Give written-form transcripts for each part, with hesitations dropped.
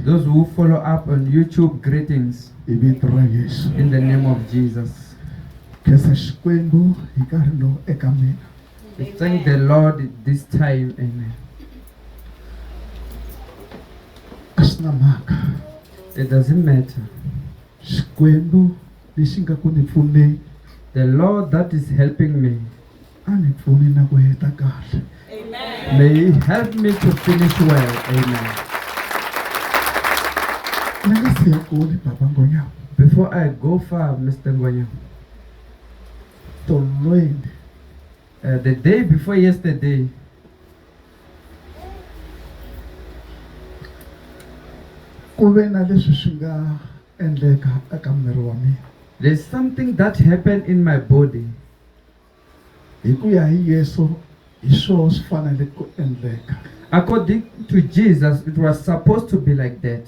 Those who follow up on YouTube, greetings in the name of Jesus. We thank the Lord this time. Amen. It doesn't matter. The Lord that is helping me, Amen. may He help me to finish well. Amen. Before I go far, Mr. Ngonya, the day before yesterday, there's something that happened in my body. According to Jesus, it was supposed to be like that.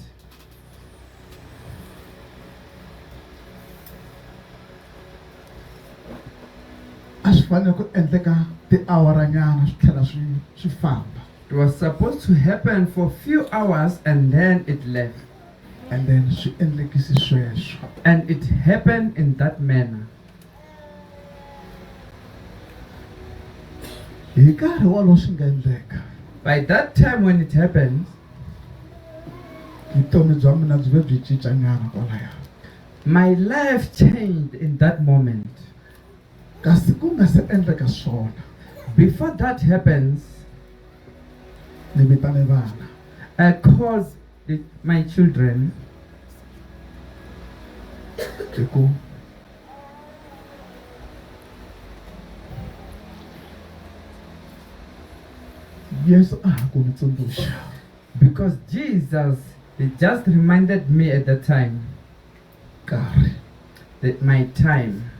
It was supposed to happen for a few hours and then it left. And then And it happened in that manner. By that time when it happened, my life changed in that moment. Before that happens, I called my children. Because Jesus, he just reminded me at the time that my time.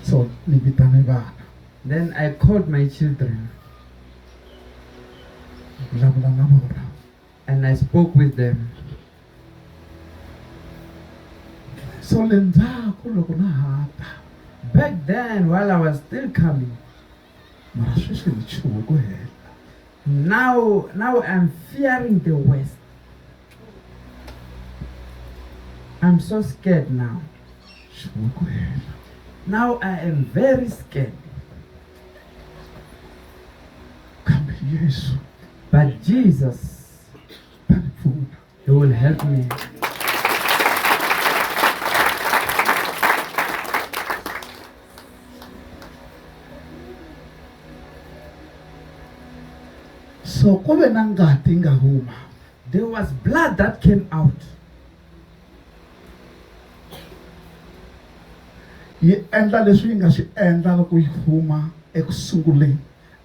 So Then I called my children and I spoke with them. So Back then, while I was still coming, now I'm fearing the West. I'm so scared now. Now I am very scared. But Jesus, He will help me. So there was blood that came out.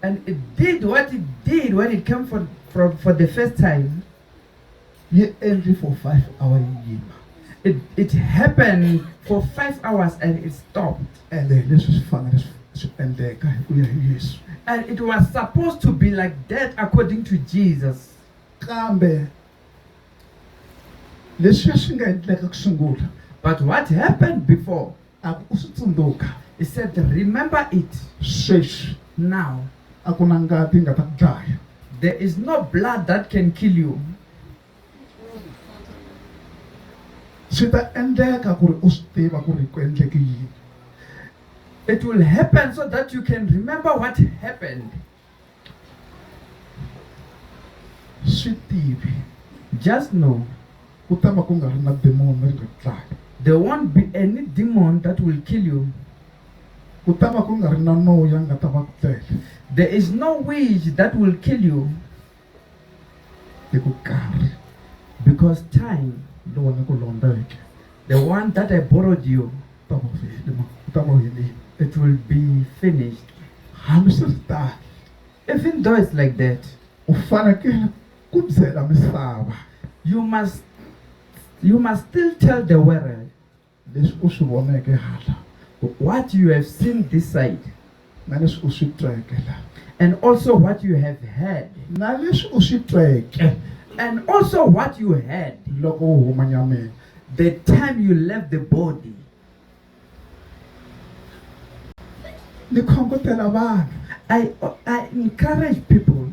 And it did what it did when it came for the first time. For 5 hours. It happened for 5 hours and it stopped. And this is fun. And it was supposed to be like that according to Jesus. But what happened before? He said, remember it now. There is no blood that can kill you. It will happen so that you can remember what happened. Just know there won't be any demon that will kill you. There is no witch that will kill you. Because time, the one that I borrowed you, it will be finished. Even though it's like that, you must still tell the world what you have seen this side, and also what you have heard, and also what you heard the time you left the body. I encourage people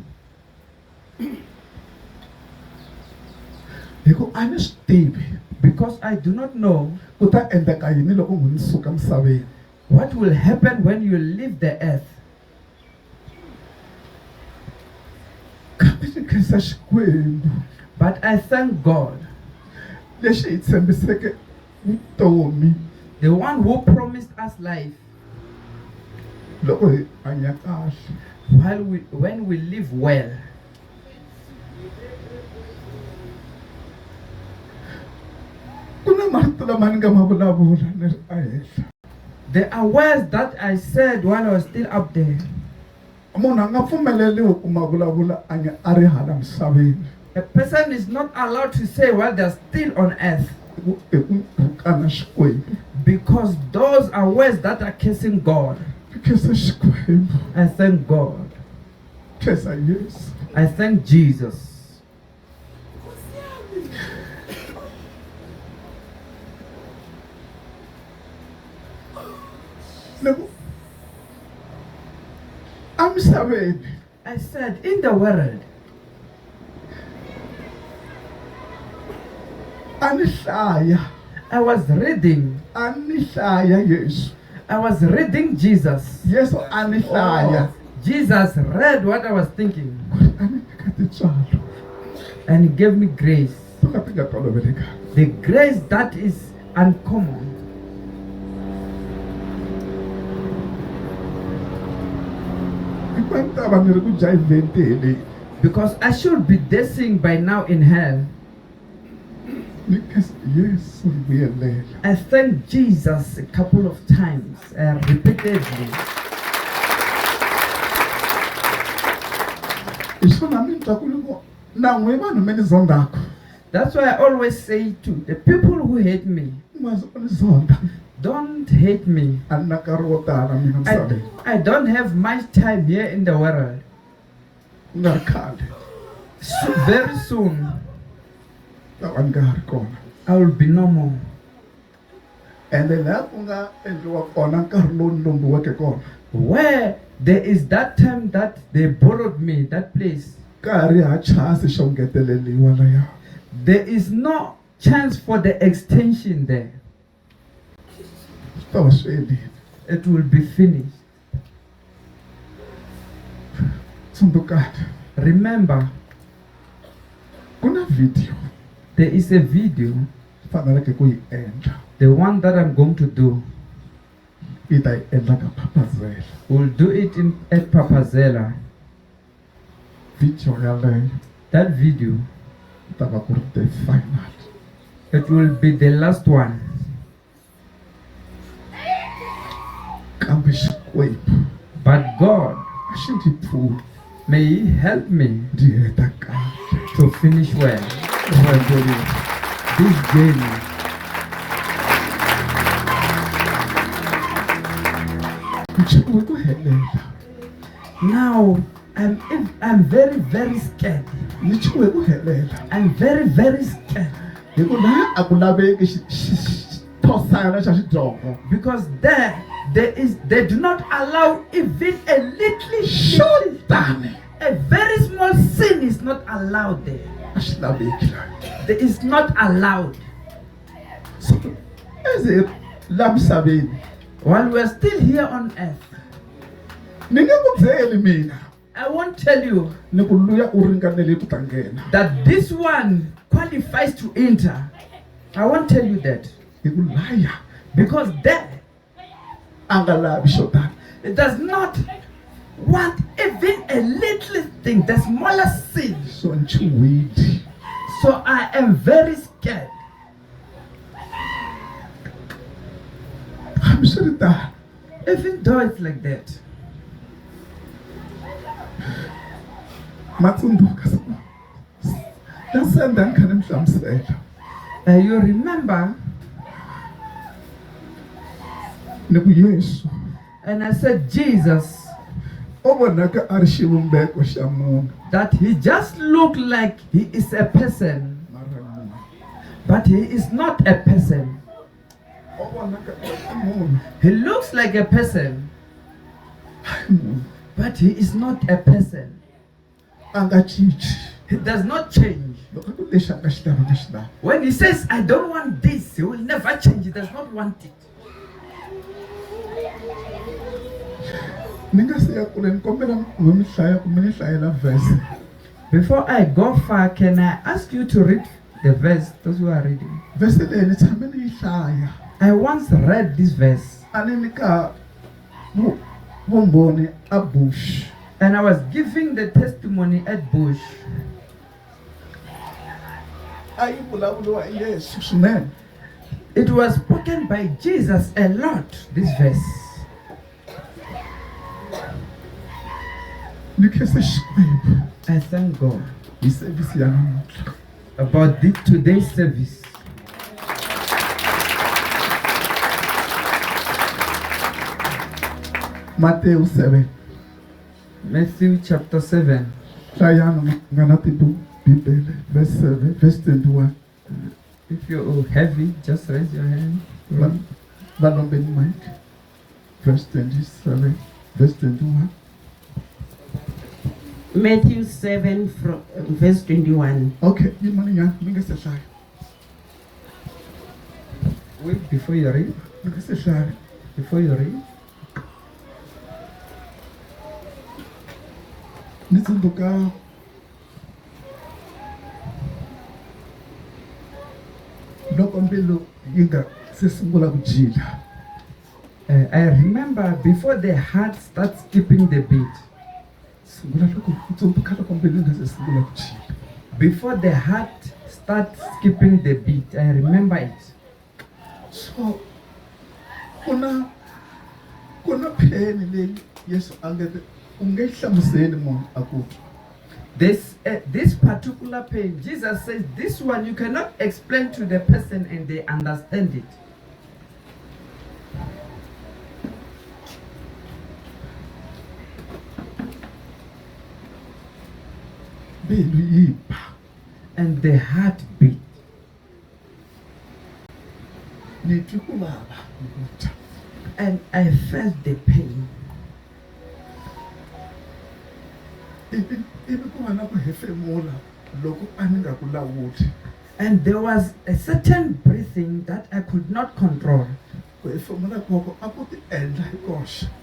Because I do not know what will happen when you leave the earth. But I thank God, the one who promised us life, when we live well. There are words that I said while I was still up there. A person is not allowed to say while they're still on earth, because those are words that are cursing God. I thank God. I thank Jesus. I said, in the world, I was reading. I was reading Jesus. Yes, Jesus read what I was thinking, and he gave me grace. The grace that is uncommon. Because I should be dancing by now in hell. I thank Jesus a couple of times, repeatedly. That's why I always say to the people who hate me, don't hate me. I don't have much time here in the world. Very soon, I will be no more. Where there is that time that they borrowed me, that place, there is no chance for the extension there. It will be finished. Remember, there is a video, the one that I'm going to do. We'll do it at Papazela. That video, it will be the last one. But God, may He help me to finish well this journey. Now I'm very, very scared. I'm very, very scared. Because they do not allow even a little sin. A very small sin is not allowed there. There is not allowed. While we're still here on earth, I won't tell you that this one qualifies to enter. I won't tell you that. Because there, it does not want even a little thing, the smallest sin. So I am very scared. Even though it's like that. You remember, and I said Jesus, that he just looked like he is a person, but he is not a person. He looks like a person, but he is not a person. He does not change. When he says, I don't want this, he will never change. He does not want it. Before I go far, can I ask you to read the verse, those who are reading? I once read this verse. And I was giving the testimony at Bush. It was spoken by Jesus a lot, this verse. I thank God about today's service. Matthew 7. Matthew chapter 7. Verse 7, verse 21. If you're heavy, just raise your hand. Verse 27, verse 21. Matthew 7 from verse 21. Okay, Wait, before you read. Before you read. I remember before the heart starts skipping the beat. Before the heart starts skipping the beat, I remember it. So, kuna pain yes this particular pain, Jesus says, this one you cannot explain to the person and they understand it. And the heart beat. And I felt the pain. And there was a certain breathing that I could not control.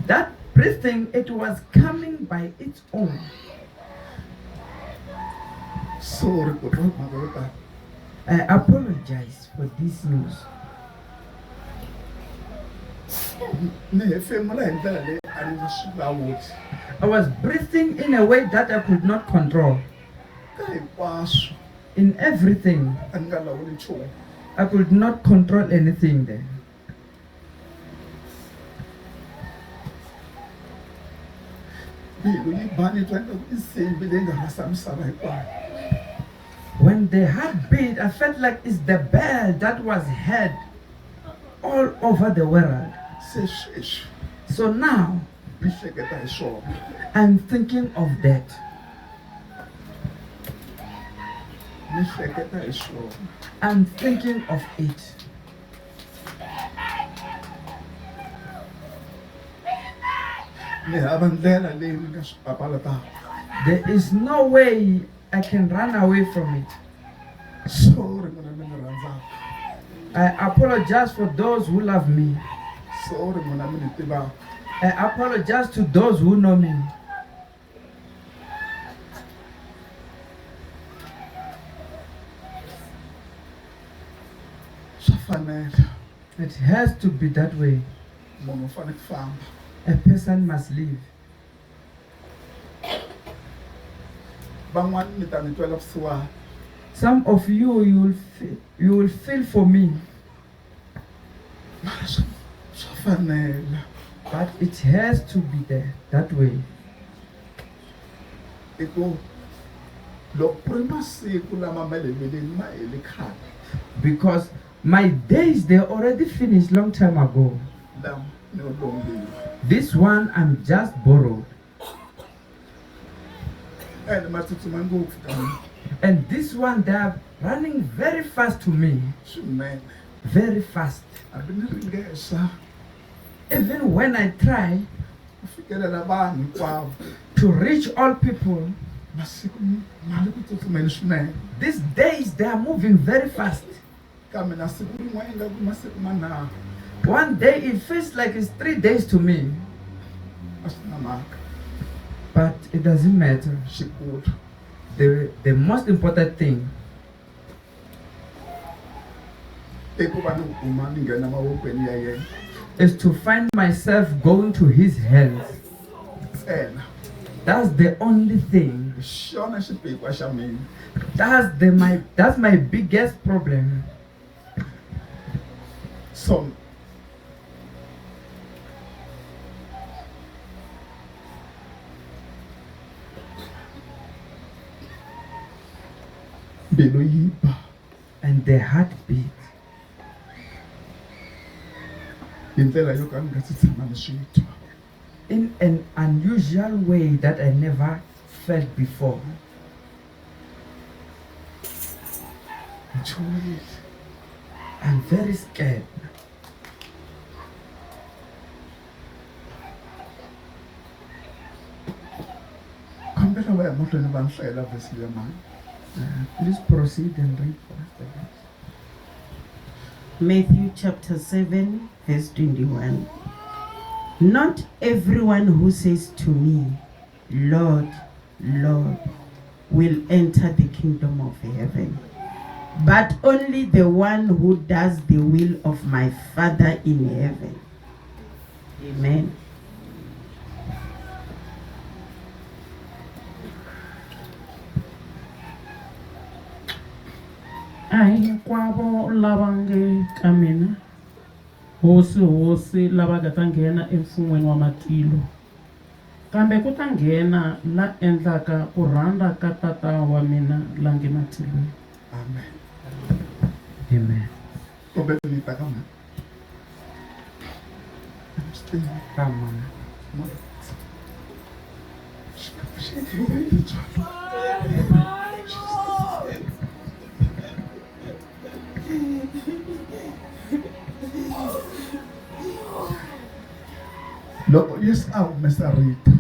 That breathing, it was coming by its own. Sorry, I apologize for this news. I was breathing in a way that I could not control. In everything, I could not control anything there. When the heart beat, I felt like it's the bell that was heard all over the world. So now, I'm thinking of that. I'm thinking of it. There is no way I can run away from it. Sorry, I apologize for those who love me. sorry, I apologize to those who know me. It has to be that way. A person must live. Some of you will feel for me. But it has to be there that way. Because my days, they already finished long time ago. This one I'm just borrowed. And this one, they are running very fast to me. Very fast. Even when I try to reach all people, masiku mali ku tsutsumeni swinene. These days they are moving very fast. Kambe na siku rin'wana ingaku masiku manharhu. One day it feels like it's 3 days to me, A swi na mhaka. but it doesn't matter. Xikulu. The most important thing I ku va ni huma ni nghena mavokweni ya yena. is to find myself going to his hands. Ntsena. That's the only thing. Hi xona xipikwa xa mina. That's my biggest problem. So mbilu yi ba. And the heartbeat. Hi ndlela yo ka ni nga si tshama ni swi twa. In an unusual way that I never felt before. Ni chuwile. I'm very scared. Kombela va ya mahlweni va ni hlayela vhesi leya mani. Please proceed and read. Matthew chapter 7, verse 21. Not everyone who says to me, Lord, Lord, will enter the kingdom of heaven, but only the one who does the will of my Father in heaven. Amen. Ai kwavo lava nge ka mina hosi lava nga ta nghena emfun'weni wa matilo, kambe ku ta nghena la endlaka ku rhandza ka tata wa mina la nge matilweni. Amen. Amen. Kombela ni ta ka mani. Come on. Loko Yesu a humesa rito,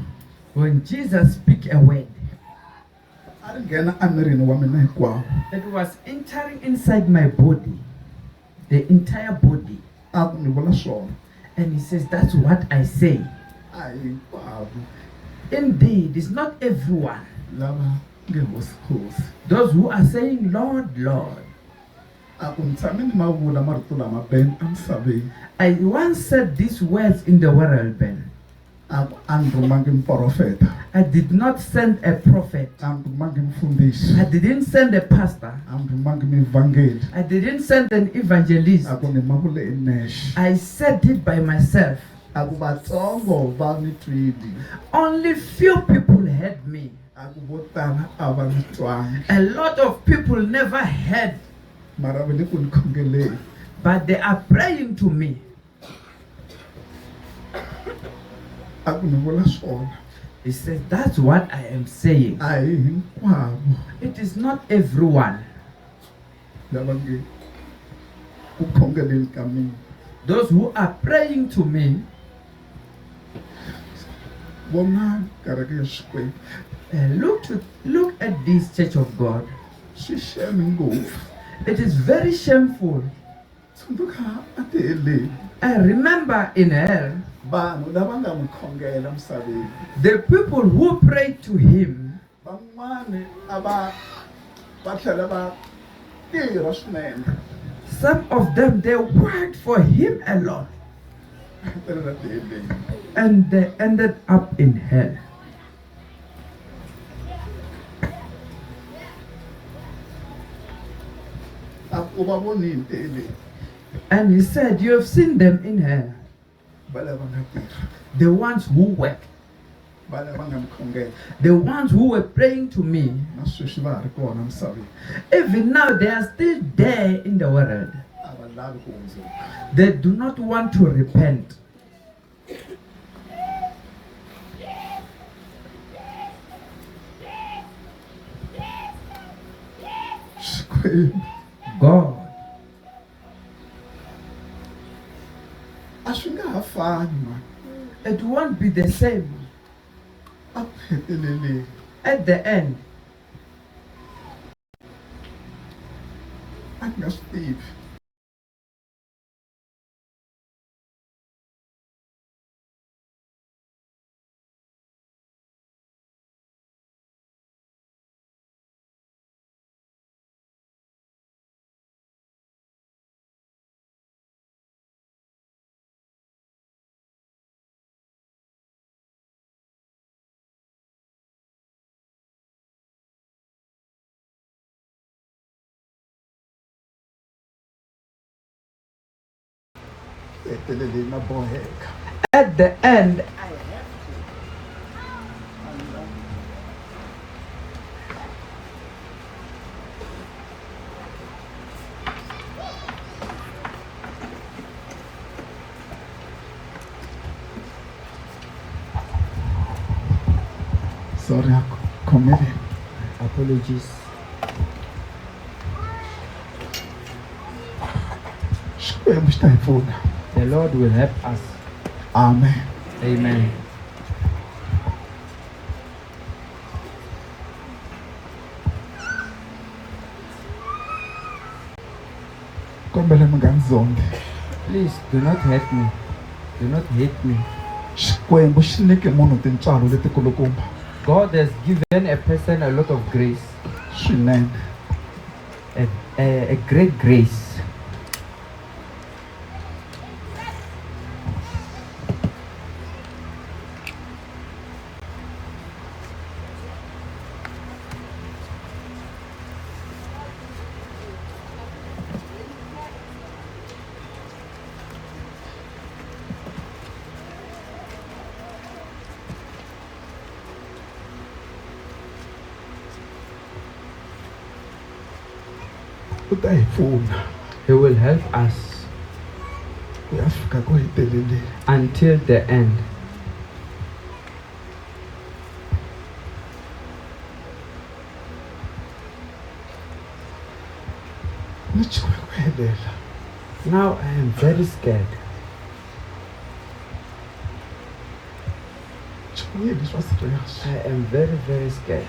When Jesus speak a word, a ri nghena emirini wa mina hinkwawo. it was entering inside my body, the entire body. A ku ni vula swona. And he says, that's what I say. A hi hinkwavo Indeed, it's not everyone. lava nge hosi. Those who are saying, Lord, Lord. A ku ni tshame ni ma vula marito lama Ben emisaveni. I once said these words in the world, Ben. A ku a ni rhumangi muprofeta. I did not send a prophet. A ni rhumangi mufundhisi. I didn't send a pastor. A ni rhumangi muvhangeli. I didn't send an evangelist. A ku ni ma vule hi nexe. I said it by myself. A ku vatsongo va ni twile. Only few people heard me. A ku vo tala a va ni twangi. A lot of people never heard, Mara va le ku ni khongeleni. but they are praying to me. A ku ni vula swona. He says, that's what I am saying. A hi hinkwavo It is not everyone. lava nge ku khongeleni ka mina. Those who are praying to me, Vona kereke ya Xikwembu. look at this church of God. Swi shame ngopfu. It is very shameful. Tsundzuka a ti heleni. I remember in hell, Vanhu lava nga n'wi khongela misaveni. the people who prayed to him, Van'wani a va tlhela va tirha swinene. some of them, they worked for him alone. Hetelela ti heleni. And they ended up in hell. A ku va vonini ti heleni. And he said, you have seen them in hell. Va lava nga tirha. The ones who worked, Va lava nga ni khongela. the ones who were praying to me. Na sweswi va ha ri kona misaveni. Even now, they are still there in the world. A va lavi ku hundzuka. They do not want to repent. Xikwembu. God, A swi nga ha fani mani. it won't be the same. A ku heteleleni. At the end, a ni nga swi tivi. Heteleleni na boheka. At the end, Sorry, khomele. apologies. Xikwembu xi ta hi pfuna. The Lord will help us. Amen. Amen. Kombela mi nga ni zongi. Please do not hurt me. Do not hate me. Xikwembu xi nyike munhu tintswalo letikulukumba God has given a person a lot of grace, swinene. a great grace. U ta hi pfuna He will help us ku ya fika ku heteleleni. until the end. Ni chume ku helela. Now I am very scared. Chumile swa serious. I am very, very scared.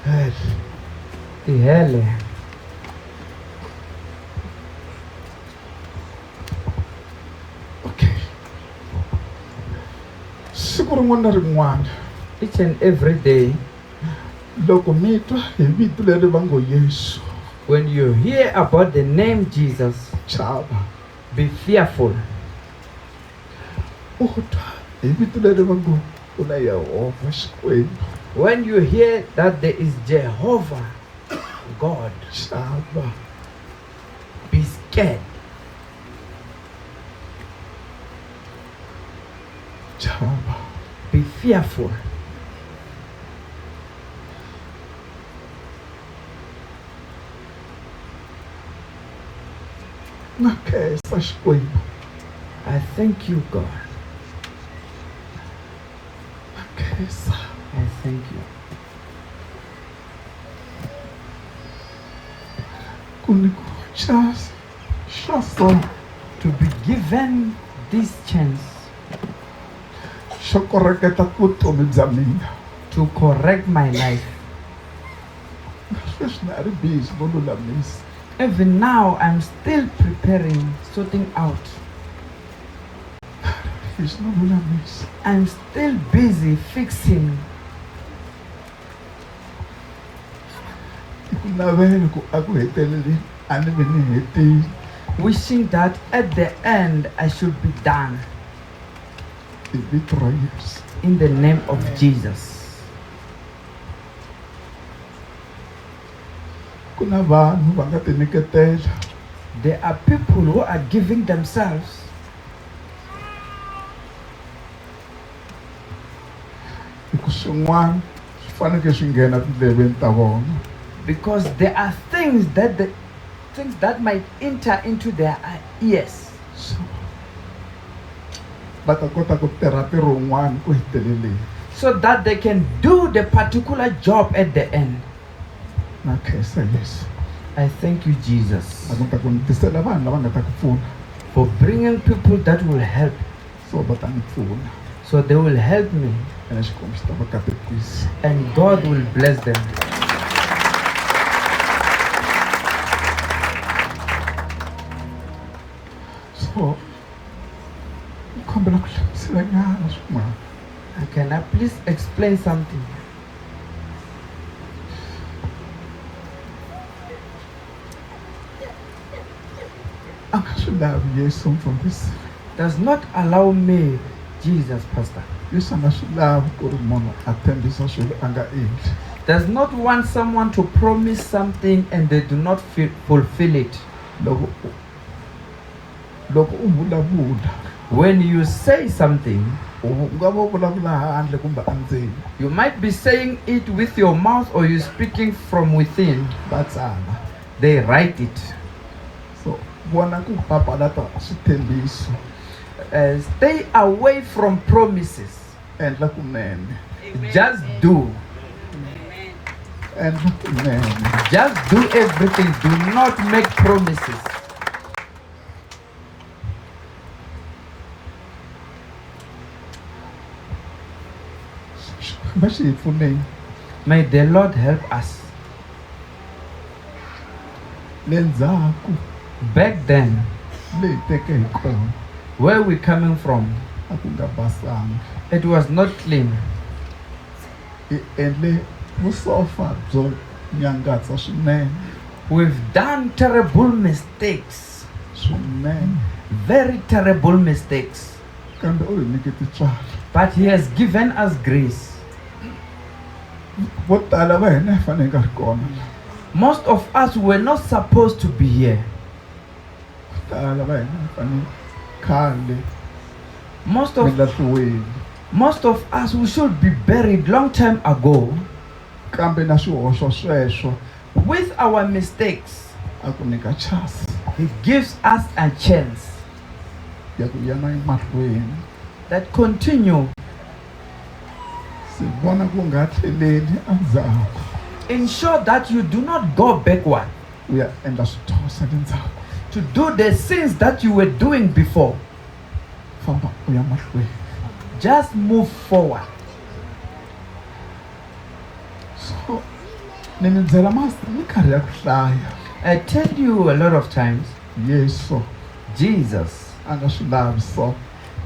Hell. Ihele. Okay. Siku rin'wana na rin'wana Each and every day, loko mi twa hi vito leri va ngo Yesu, when you hear about the name Jesus, chava. be fearful. U twa hi vito leri va ngo ku na Yehova Xikwembu, When you hear that there is Jehovah, God, chava. be scared. Chava. Be fearful. Na khensa Xikwembu. I thank you, God. Na khensa. I thank you. Ku nyikiwa chance xa so To be given this chance xo koreketa vutomi bya mina. to correct my life. Sweswi na ri busy no lulamisa. Even now, I'm still preparing, sorting out. Busy no lulamisa. I'm still busy fixing. I ku navela ku a ku heteleleni a ni ve ni hetile. Wishing that at the end I should be done. Hi vito ra Yesu. In the name of Jesus. Ku na vanhu va nga tinyiketela There are people who are giving themselves hi ku swin'wana swi fanekele swi nghena tindleveni ta vona. because there are things that might enter into their ears, So va ta kota ku tirha ntirho wun'wana ku heteleleni. so that they can do the particular job at the end. Na khensa Yesu. I thank you, Jesus, A ku ta ku ni tisela vanhu lava nga ta ku pfuna for bringing people that will help, so va ta ni pfuna. So they will help me, ene Xikwembu xi ta va katekisa. and God will bless them. So ni kombela ku hlamusela nyana swin'wana. Can I please explain something? A nga swi lavi Yesu mfundhisi. Does not allow me, Jesus, Pastor. Yesu a nga swi lavi ku ri munhu a tshembisa swilo a nga endli. Does not want someone to promise something and they do not fulfill it. Loko u vulavula When you say something, u nga va u vulavula handle kumbe endzeni you might be saying it with your mouth or you speaking from within. va tsala. They write it. So vona ku papalata switshembiso, Stay away from promises. endla kunene, Just do. endla kunene. Just do everything. Do not make promises. Va xi hi pfuneni. May the Lord help us. Le ndzhaku Back then, leyi hi teke hi kona where we're coming from, a ku nga basanga. it was not clean. Hi endle vusofa byo nyangatsa swinene, We've done terrible mistakes. swinene. Very terrible mistakes. Kambe u hi nyike tintswalo. But He has given us grace. Vo tala va hina hi fanele nga ri kona. Most of us were not supposed to be here. Vo tala va hina hi fanele khale Most mi of lahliweni. most of us we should be buried long time ago. Kambe na swihoxo sweswo With our mistakes, a ku nyika chance He gives us a chance ya ku yana emahlweni. that continue. Si vona ku nga tlheleli endzhaku, Ensure that you do not go backward u ya endla swidyoho swa le ndzhaku. to do the sins that you were doing before. Famba u ya mahlweni. Just move forward. So ni mi byela minkarhi ya ku hlaya, I tell you a lot of times, Yesu Jesus a nga swi lavi so,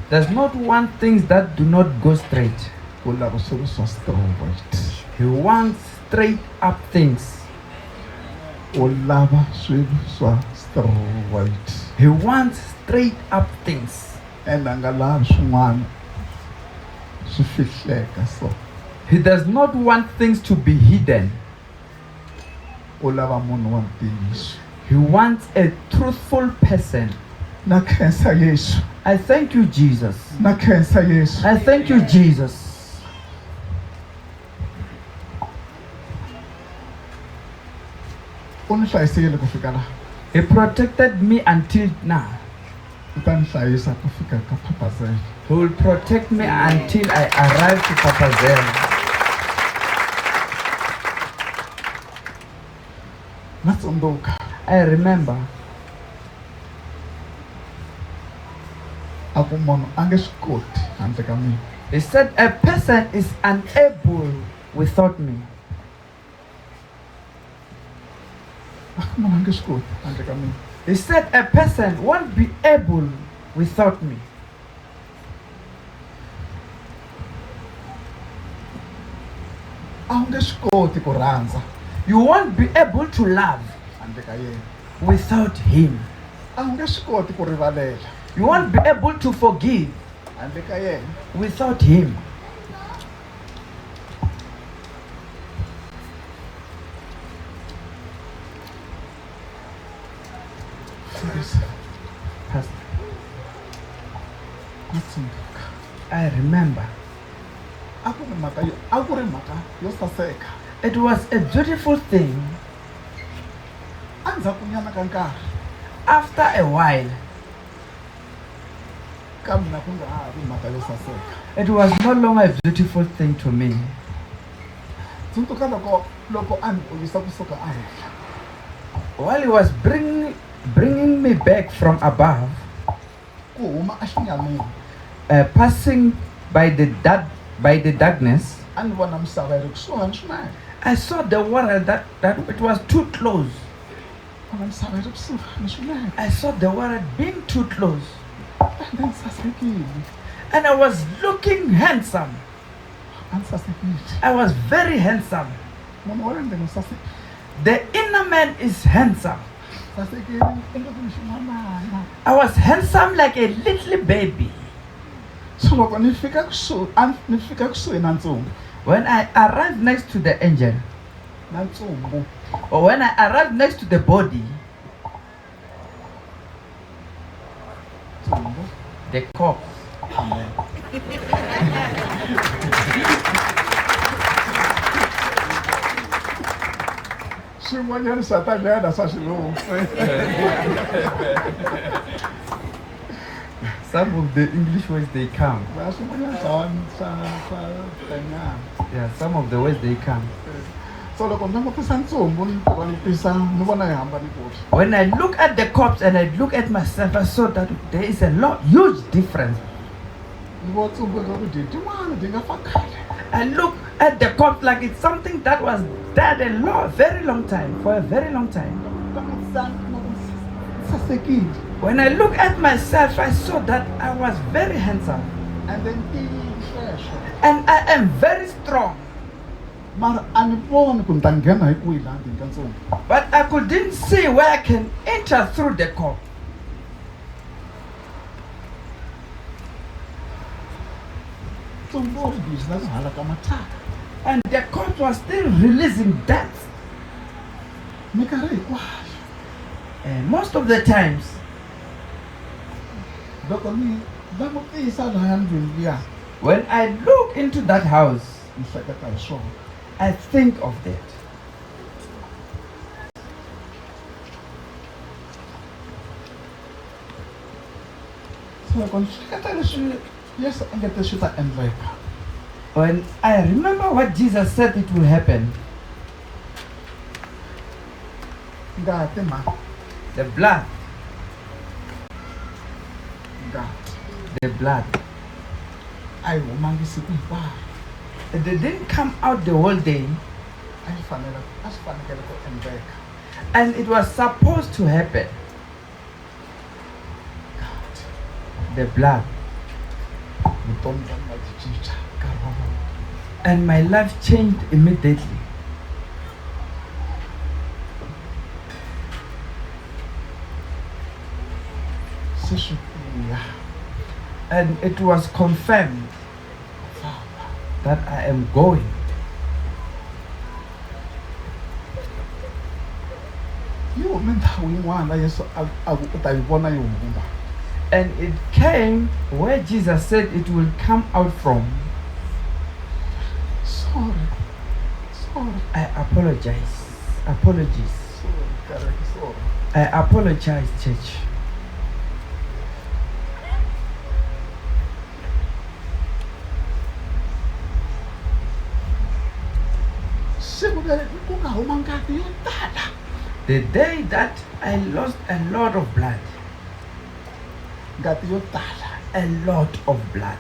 does not want things that do not go straight. u lava swilo swa straight. He wants straight up things. U lava swilo swa straight. He wants straight up things. And a nga lavi swin'wana swi fihleka so. He does not want things to be hidden. U lava munhu wa ntiyiso. He wants a truthful person. Na khensa Yesu. I thank you, Jesus. Na khensa Yesu. I thank you, Jesus. U ni hlayisekile ku fika laha. He protected me until now. U ta ni hlayisa ku fika ka phapazela. He will protect me until I arrive to Papa Zell. Na tsundzuka I remember a ku munhu a nge swi koti handle ka mina. he said a person is unable without me. A ku munhu a nge swi koti handle ka mina. He said a person won't be able without me. A wu nge swi koti ku rhandza You won't be able to love handle ka yena. without him. A wu nge swi koti ku rivalela You won't be able to forgive handle ka yena. without him. Pastor, Na tsundzuka I remember a ku ri mhaka yo saseka. it was a beautiful thing. Endzhaku nyana ka nkarhi After a while, ka mina ku nga ha ri mhaka yo saseka. it was no longer a beautiful thing to me. Tsundzuka loko a ni oyisa kusuka ehenhla. While he was bringing me back from above, Ku huma a xinyamini. passing by the darkness, a ni vona misava yi ri kusuhani swinene. I saw the water that it was too close. Vona misava yi ri kusuhani swinene. I saw the water being too close. Ende ni sasekile. And I was looking handsome. A ni sasekile. I was very handsome. Munhu wa le ndzeni u sasekile. The inner man is handsome. Sasekile ingaku ni xin'wanana. I was handsome like a little baby. So loko ni fika kusuhi na ntsumbu. When I arrived next to the angel, Na ntsumbu. or when I arrived next to the body, Ntsumbu. the corpse, Amen. Swin'wanyana satanyana swa xilungu. some of the English words they come. Na swin'wanyana swa tanyana. Yeah, some of the words they come. So loko ni langutisa ntsumbu ni vona yi hambani kule. When I look at the corpse and I look at myself, I saw that there is a huge difference. Ni vona ntsumbu ingaku tin'wana ti nga fa khale. I look at the corpse like it's something that was dead very long time, for a very long time. Sasekile. When I look at myself, I saw that I was very handsome And then tiyisheshe. and I am very strong. Mara a ni voni ku ni ta nghena hi kwihi laha ndzeni ka ntsumbu. But I couldn't see where I can enter through the corpse. Ntsumbu wu ri busy na ku halaka mathyaka. And the corpse was still releasing death. Minkarhi hinkwayo. And most of the times, Loko ni langutisa lahaya ndlwini liya when I look into that house, ni hleketa hi swona. I think of that. So loko ni hleketa leswi Yesu a engete swi ta endleka. When I remember what Jesus said it will happen, Ngati ma. the blood, Ngati. the blood, A yi humangi siku hinkwaro. they didn't come out the whole day, A swi fanekele ku endleka. and it was supposed to happen. Ngati. The blood, Vutomi bya mina byi cinca nkarhi wolowo. and my life changed immediately. Se swi tiya. And it was confirmed Famba. that I am going. Yi hume ndhawu yin'wana laha Yesu a ku u ta yi vona yi huma. And it came where Jesus said it will come out from. Sorry. I apologize. Apologies. Sorry. I apologize, church. Siku leri ku nga huma ngati yo tala. The day that I lost a lot of blood, Ngati yo tala. a lot of blood.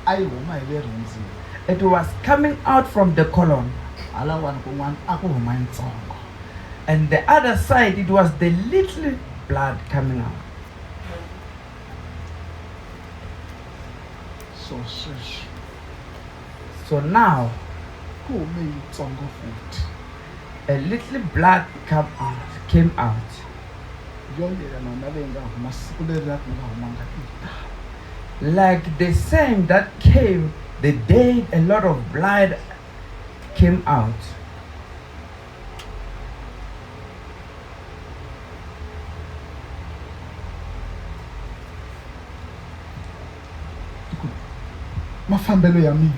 A yi huma hi le rhundzini. It was coming out from the colon, Halawani kun'wana a ku huma yintsongo. and the other side it was the little blood coming out. So sweswi So now ku hume yintsongo futhi. a little blood came out. Yo yelana na leyi nga huma siku leriya ku nga huma ngati yo tala. Like the same that came the day a lot of blood came out. Mafambelo ya mina.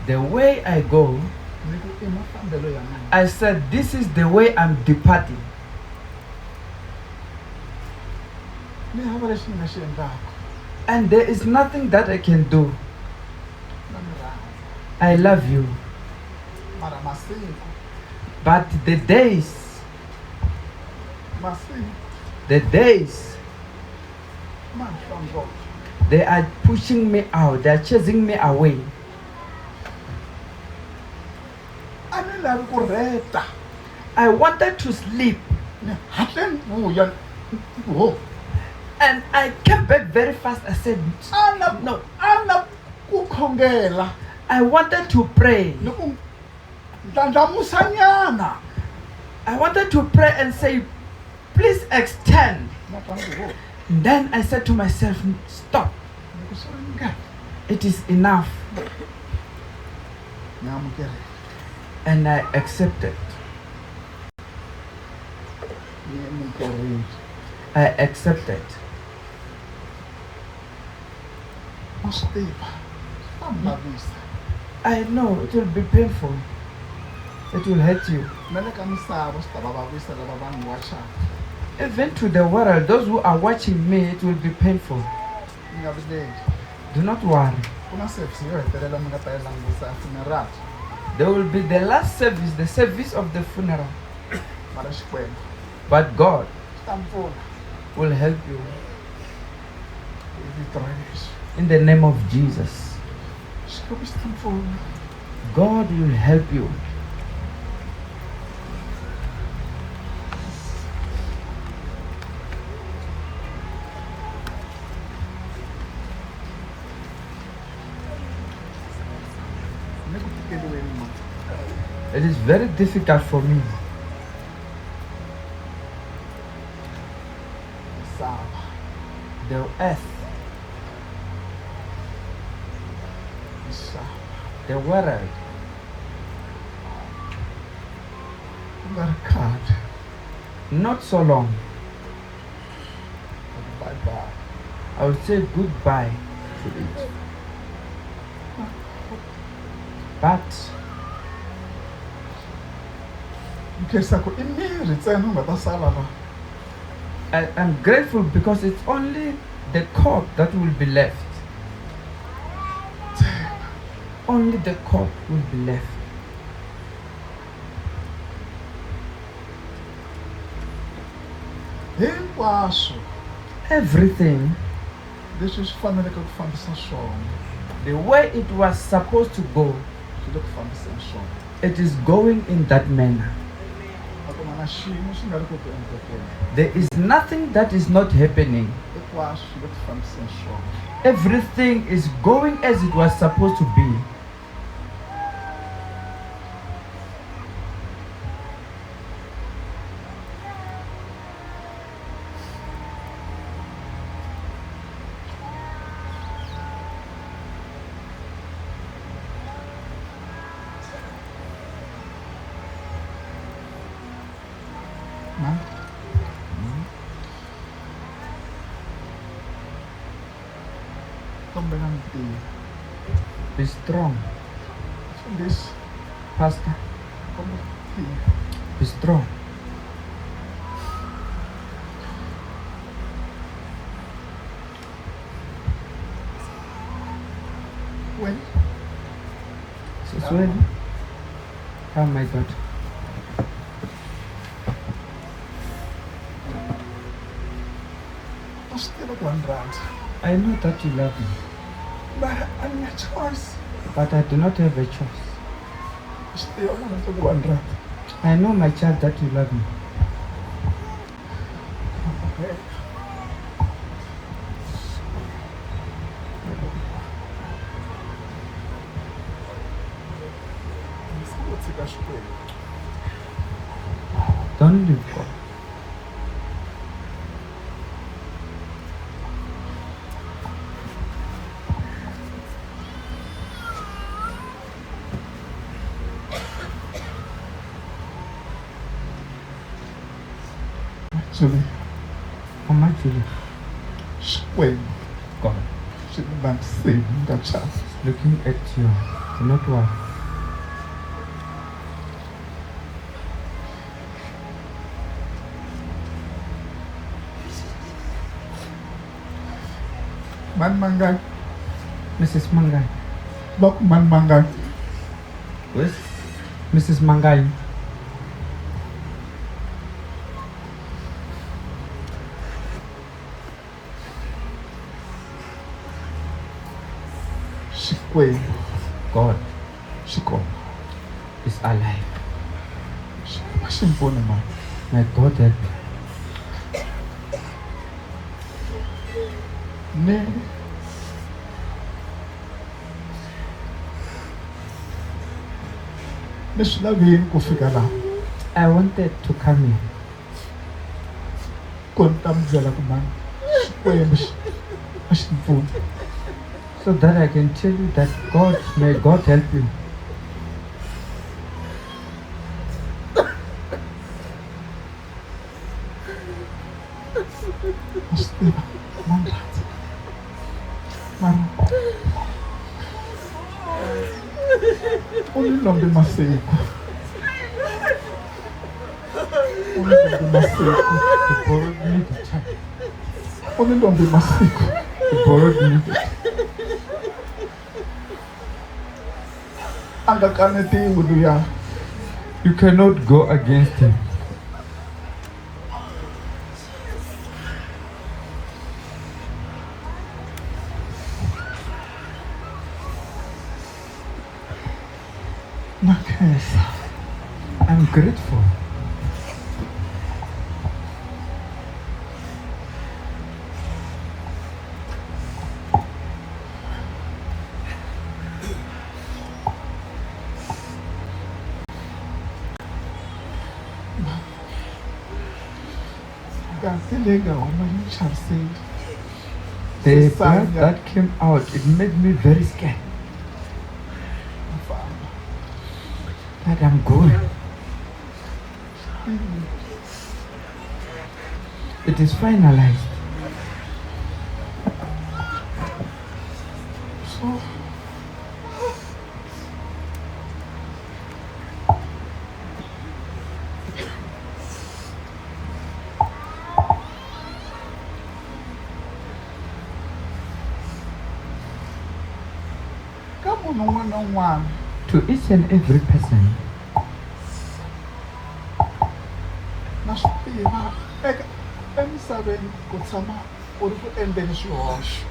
The way I go, Ni ku i mafambelo ya mina. I said, this is the way I'm departing. Ni hava lexi ni nga xi endlaka. And there is nothing that I can do. Na mi rhandza. I love you. Mara masiku. But the days Masiku. ma hlwa ngopfu. They are pushing me out. They are chasing me away. A ni lavi ku reta. I wanted to sleep. Ni hatle ni vuya. Oh. And I came back very fast. I said, no. Ana ku khongela. I wanted to pray. Ni ku ndlandlamusanyana. I wanted to pray and say, please extend. And then I said to myself, stop. It is enough. And I accepted. I accepted. I know it will be painful. It will hurt you. Even to the world, those who are watching me, it will be painful. Do not worry. There will be the last service, the service of the funeral. But God will help you. In the name of Jesus. God will help you. It is very difficult for me. The earth, the world, not so long. Bye-bye. I will say goodbye to it. But I am grateful because it's only the corpse that will be left. Only the corpse will be left. Everything, the way it was supposed to go, it is going in that manner. There is nothing that is not happening. Everything is going as it was supposed to be. Be strong. Pastor, be strong. When? Since when? Oh my God. I know that you love me. But I have a choice. But I do not have a choice. I know, my child, that you love me. Don't leave God. Come on, Julie. When God, she's not saying that child. looking at you, do not worry. Man Mangai. Mrs. Mangai. Look, Man Mangai. Where's Mrs. Mangai? Xikwembu God xi kona. is alive. Xikwembu xi mi pfuni mani. May God help you. Ni swi lavini ku fika laha I wanted to come here ku ni ta mi byela ku mani Xikwembu a xi mi pfuni. so that I can tell you that may God help you. A swi tiva na ni rhandza mara u ni lombe masiku. U ni lombe masiku. He borrowed me the time. U ni lombe masiku. He borrowed me the A nga kanetiwi luya. You cannot go against him. Na khensa. I'm grateful. Ngati leyi nga huma yi chavisile. The blood that came out, it made me very scared that I'm going. It is finalized. So ka munhu un'wana na un'wana To each and every person, na swi tiva eka emisaveni ku tshama u ri ku endleni swihoxo.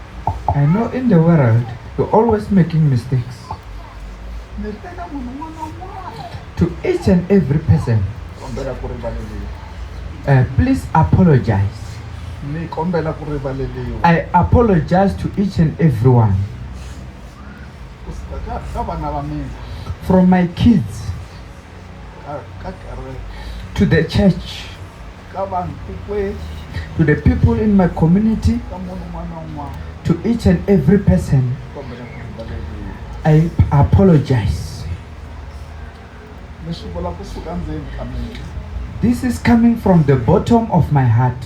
I know in the world, you're always making mistakes. Ni ri eka munhu un'wana na un'wana. To each and every person, Kombela ku rivaleliwa. please apologize. Ni kombela ku rivaleliwa. I apologize to each and everyone. Kusuka ka vana va mina From my kids ka kereke to the church, ka vanhu tikweni to the people in my community, ka munhu un'wana na un'wana. to each and every person, Kombela ku rivaleliwa. I apologize. Leswi vula kusuka ndzeni ka mina. This is coming from the bottom of my heart.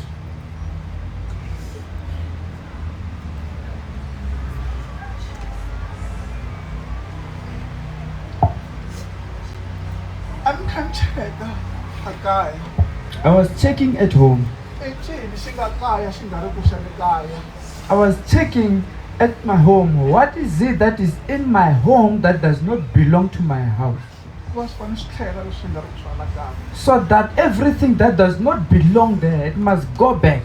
A ni kha ni cheka a kaya. I was checking at home. I cini xi nga kaya xi nga ri ku xa le kaya. I was checking at my home. What is it that is in my home that does not belong to my house? Va swi fane swi tlhela leswi nga ri ku swala kaya. So that everything that does not belong there, it must go back.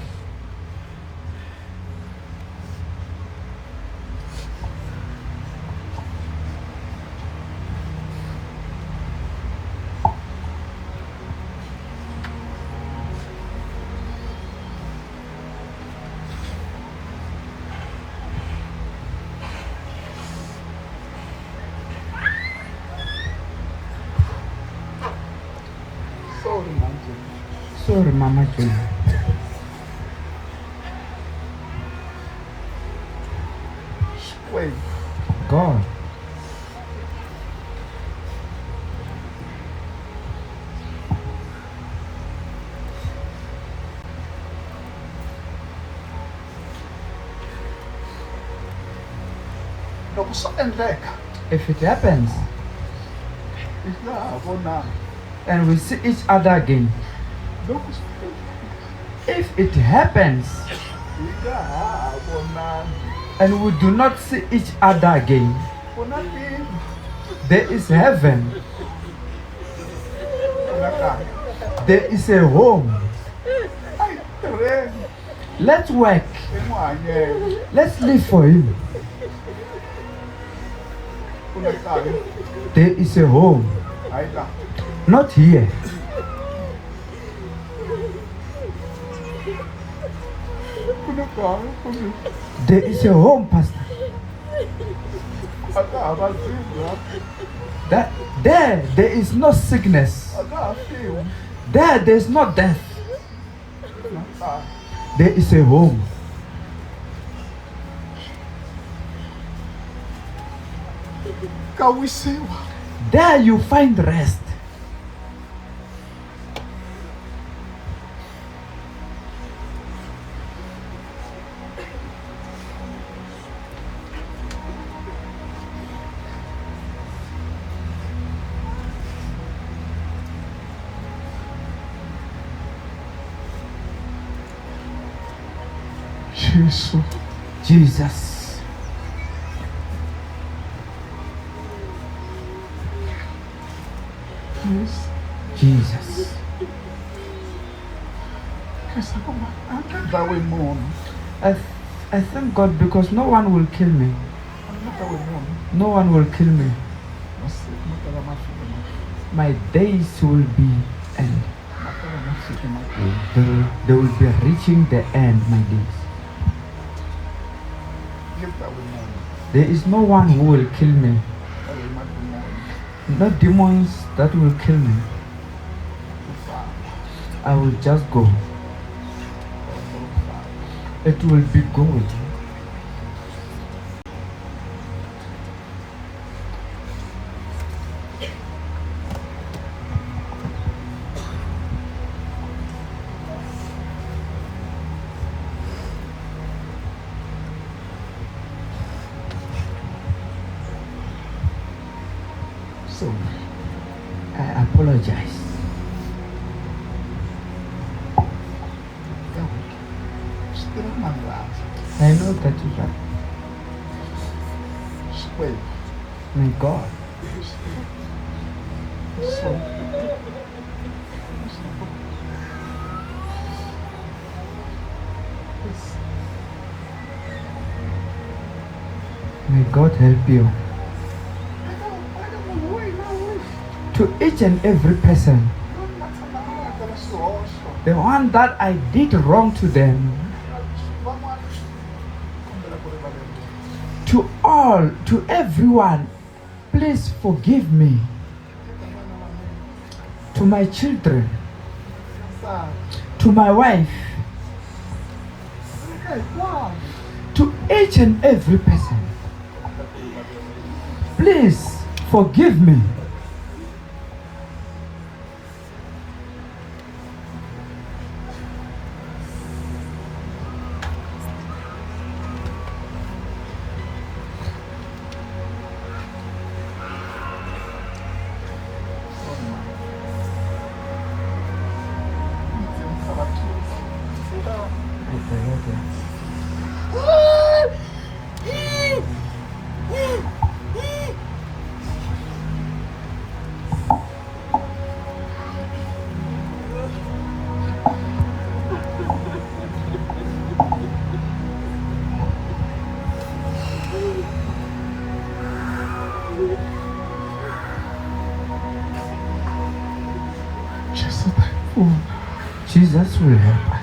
Sorry manje. Sorry, Mama Julie. Wait. God. Loko swo endleka If it happens hi laha vonaka. and we see each other again, Loko swi endleka if it happens hi laha vonaka. and we do not see each other again, Ku na tindlu. there is heaven, Ku na kaya. there is a home. Ai tirheni Let's work. i n'wi hanyela. Let's live for Him. There is a home. Hayi la. Not here. There is a home, Pastor. There is no sickness. There is no death. There is a home. There you find rest. Jesus. Jesus. I thank God because no one will kill me. No one will kill me. My days will be end. They will be reaching the end, my days. There is no one who will kill me. No demons that will kill me. I will just go. It will be good. So, I apologize. I know that is right. My God. May God help you. To each and every person, the one that I did wrong to them, to all, to everyone, please forgive me. To my children, to my wife, to each and every person, please forgive me. Jesus will help us.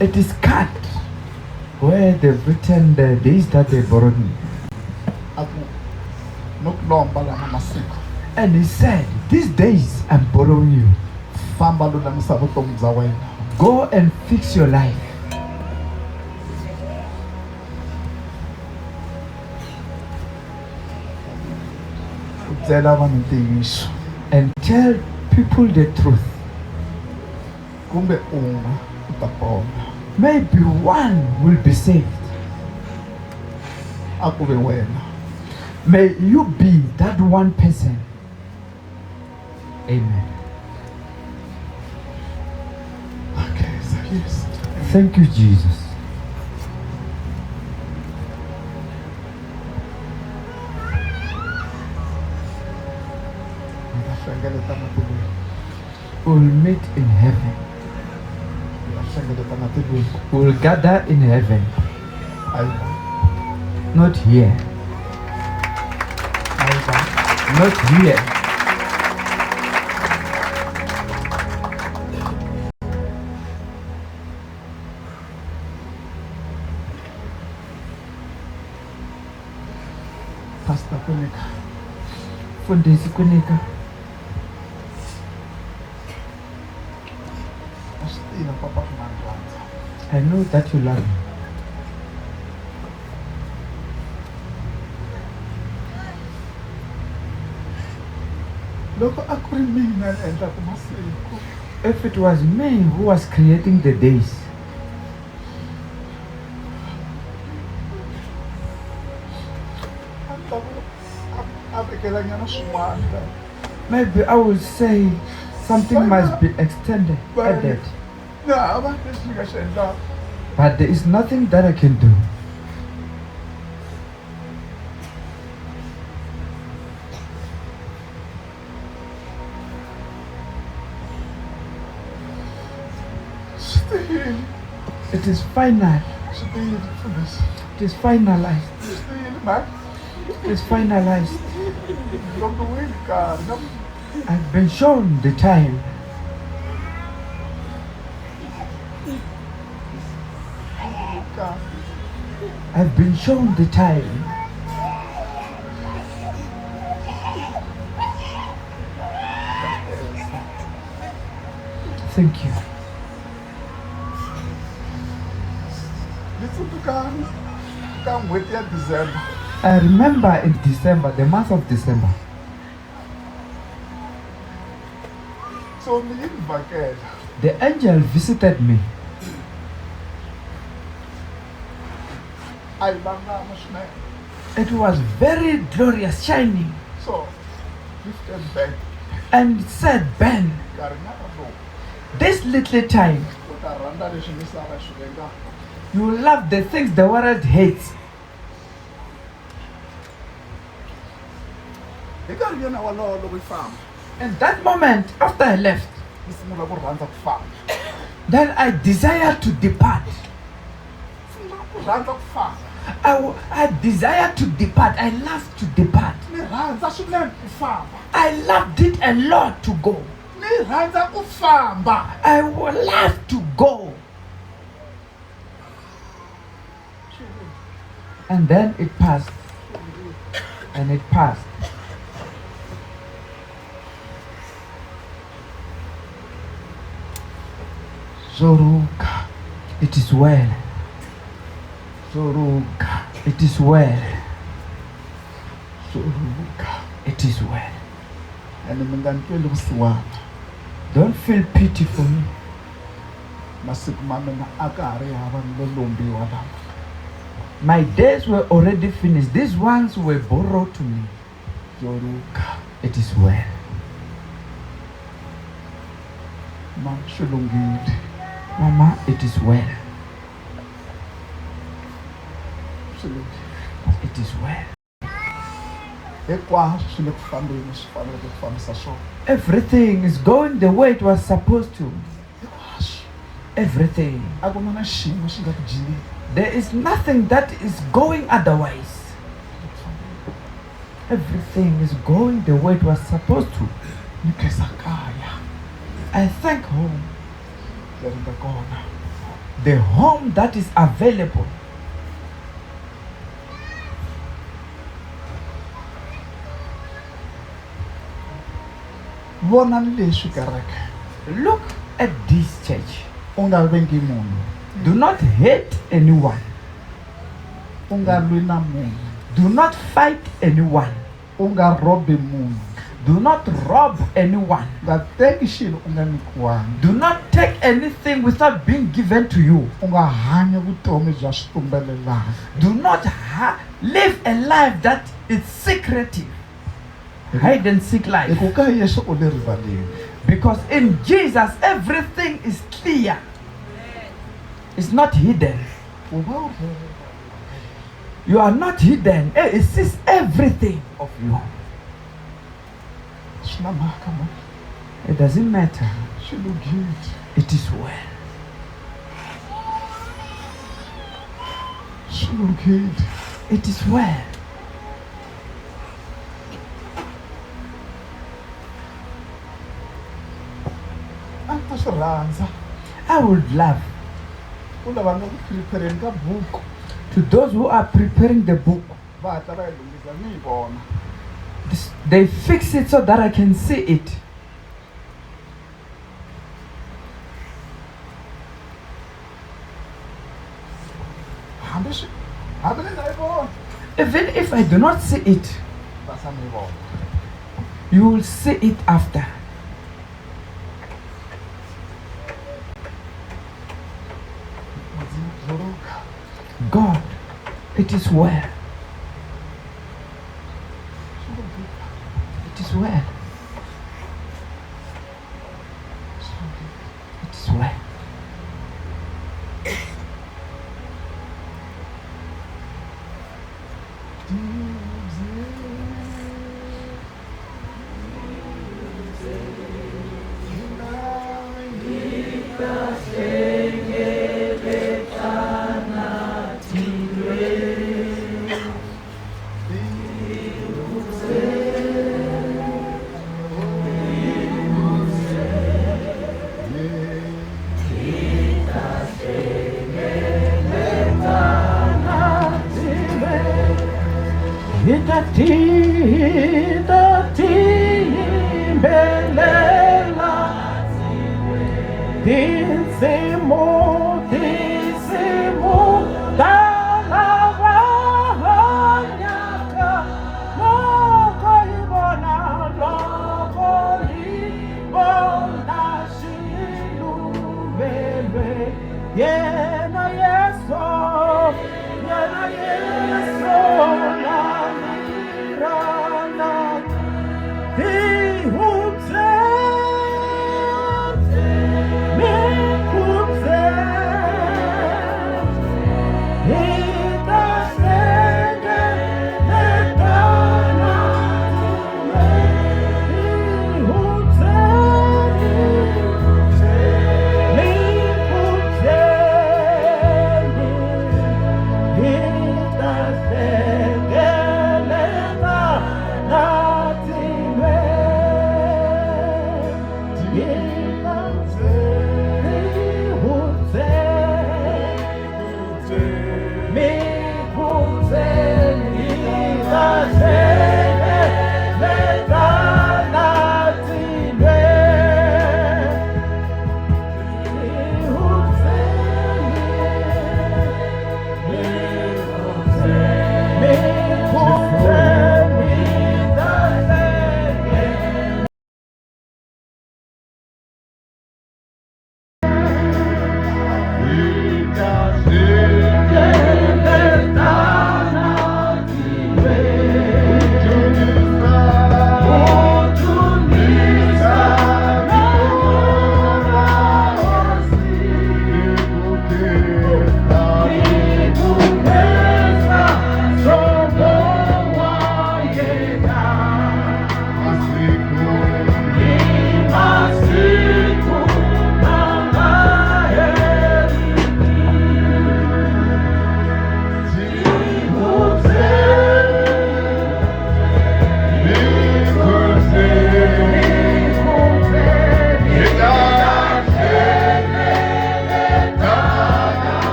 It is cut where they've written the days that they borrowed me. And he said, these days I'm borrowing you. Go and fix your life. And tell people the truth. Maybe one will be saved. May you be that one person. Amen. Okay, so yes. Thank you, Jesus. Ngiyahlengeleta matilweni. We'll meet in heaven. Ngiyahlengeleta matilweni. We'll gather in heaven, Hayi. not here. Hayi. Not here. Pastor Kunika. Fundisi Kunika, Asitile papa kumandlanza. I know that you love me. Loko a ku ri mina ni endlaka masiku. If it was me who was creating the days, A ni ta ku a vekelanyana swin'wana. maybe I will say something must be extended, added. Na hava leswi ni nga xi endlaka. But there is nothing that I can do. Swi It is final. tiyile mfundhisi. It is finalized. Swi tiyile mhaka. It is finalized. Lombiwile nkarhi na I've been shown the time. nkarhi. I've been shown the time. Thank you. Ni tsundzuka ka n'hweti ya December. I remember in December, the month of December, So ni yi ni vhakela. the angel visited me. A yi vangama swinene. It was very glorious, shining, So ni fike back. and it said, Ben, Nkarhinyana lowu. this little time, U ta rhandza leswi misava swi vengaka. you love the things the world hates. Hi nkarhinyana walowo loko yi famba. And that moment, after I left, Ni sungula ku rhandza ku famba. then I desired to depart. Sungula ku rhandza ku famba. I desire to depart. I love to depart. Ni rhandza swinene ku famba. I loved it a lot to go. Ni rhandza ku famba. I would love to go. And then it passed. And it passed. Zoruka, it is well. Zoruka, it is well. Zoruka, it is well. Ene mi nga ni tweli vusiwana. Don't feel pity for me. Masiku ma mina a ka ha ri hava no lombiwa lama. My days were already finished. These ones were borrowed to me. Zoruka. It is well. Ma swi lunghile. Mama, it is well. Swi lunghile. It is well. Hinkwaswo swi le ku fambeni swi faneleke ku fambisa swona. Everything is going the way it was supposed to. Hinkwaswo. Everything. A ku na na xin'we xi nga ku jileni. There is nothing that is going otherwise. Everything is going the way it was supposed to. Ni khensa kaya I thank home. leri nga kona. The home that is available. Vona ni leswi kereke. Look at this church. U nga vengi munhu. Do not hate anyone. U nga lwi na munhu. Do not fight anyone. U nga robi munhu. Do not rob anyone. Nga teki xilo u nga nyikiwangi. Do not take anything without being given to you. U nga hanya vutomi bya switumbelelana. Do not live a life that It's secretive. Hide and seek life. Hikuva ka Yesu u le rivaleni. Because in Jesus, everything is clear. It's not hidden. U va u ri You are not hidden. It sees everything of you. swi na mhaka mani. It doesn't matter. Swi lunghile. It is well. Swi lunghile. It is well. A ni ta swi rhandza I would love ku lava nga ku prepare-eni ka buku to those who are preparing the book, va hatla va yi lunghisa ni yi vona. they fix it so that I can see it. hambi ni nga yi vona Even if I do not see it, va sa ni yi vona. you will see it after. Ndzi bluruka. God, it is well. Swi lunghile. It is well. Swi lunghile. It is well.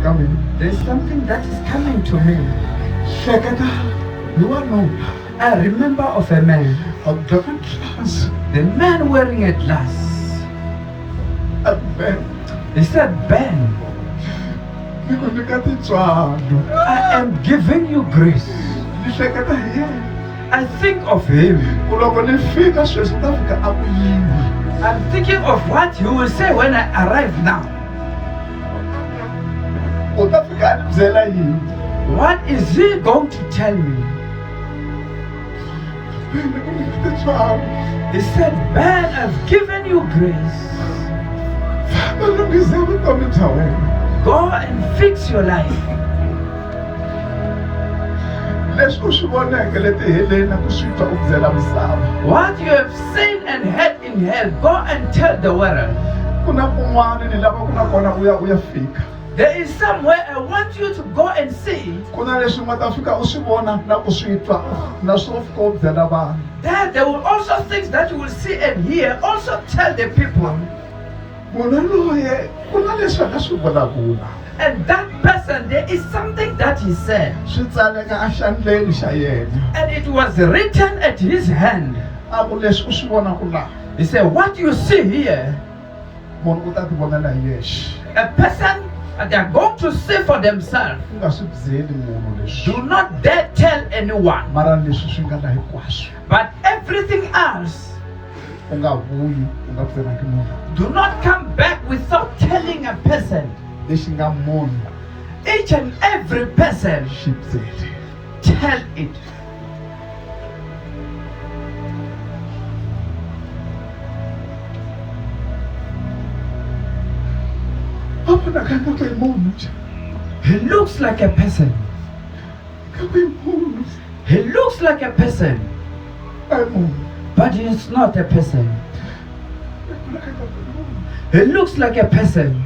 There's something that is coming to me. hleketa hi wanuna I remember of a man, a boka glass the man wearing a glass. a ben He said, Ben, ni ku nyika tintswalo I am giving you grace. ni hleketa hi yena I think of him. ku loko ni fika sweswi ta fika a ku yini I'm thinking of what you will say when I arrive now. u ta fika a ni byela yini What is he going to tell me? ni ku nyika tintswalo He said, Ben, I've given you grace. famba lunghisa vutomi bya wena Go and fix your life. leswi u swi voneke leti heleni na ku swi twa u byela misava What you have seen and heard in hell, go and tell the world. ku na kun'wana ni lava ku na kona u ya fika There is somewhere I want you to go and see. ku na leswi u nga ta fika u swi vona na ku swi twa naswona u fika u byela vanhu There will also things that you will see and hear. Also tell the people. munhu loye ku na leswi a nga swi vulavula And that person, there is something that he said. swi tsaleka a xandleni xa yena And it was written at his hand. a ku leswi u swi vonaku laha He said, what you see here, munhu u ta ti vonela hi yexe a person, they are going to see for themselves. u nga swi byeli munhu leswi Do not dare tell anyone. mara leswi swi nga laha hinkwaswo But everything else, u nga vuyi u nga pfulangi munhu do not come back without telling a person. lexi nga munhu Each and every person, xi byeli tell it. a vonaka ngaku hi munhu nje He looks like a person. ngaku hi munhu He looks like a person, a hi munhu but he is not a person. a vonaka ngaku hi munhu He looks like a person,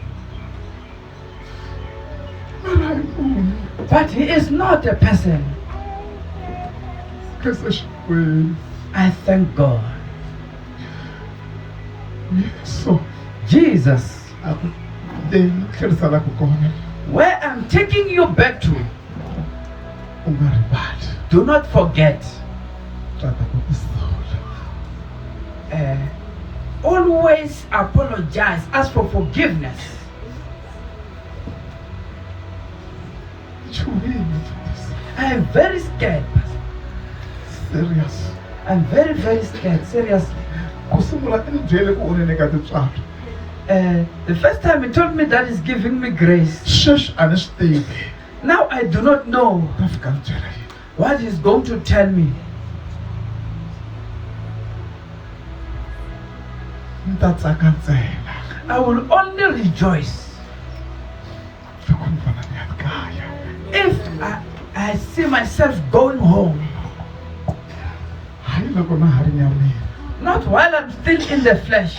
mara hi munhu but he is not a person. kasi xikwembu I thank God. yesu Jesus, a ku leyi tlheriselaku kona where I'm taking you back to, u nga rivali do not forget. tata ku tisola Always apologize, ask for forgiveness. chuwini I am very scared. serious I'm very, very scared, seriously. ku sungula i ni byele ku u ni nyika tintswalo The first time he told me that he's giving me grace. sweswi a ni swi tivi Now I do not know ta fika ni byela yini what he's going to tell me. ni ta tsaka ntsena I will only rejoice loko ni vona ni ya kaya if I see myself going home, hayi loko na ha ri nyameni not while I'm still in the flesh.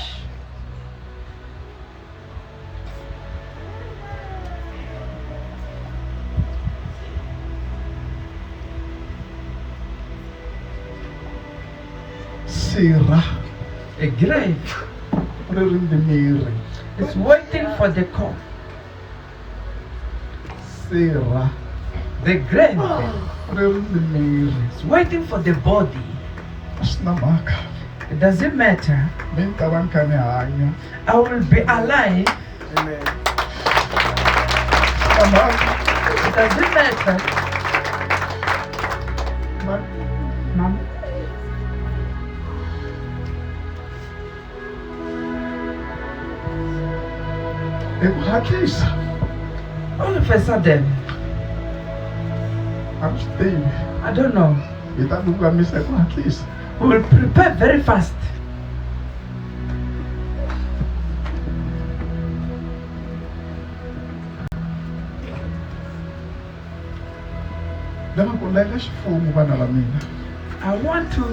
sirha A grave ri ri ndimiri is waiting for the call. sirha The grave ri ri ndimiri is waiting for the body. a swi na mhaka It doesn't matter. mi ni ta va ni kha ni hanya I will be alive. na mhaka It doesn't matter. Mom. hi ku hatlisa All of a sudden, a ni swi tivi I don't know. hi ta lulamisa hi ku hatlisa We will prepare very fast. lava ku layela xifumu vana va mina I want to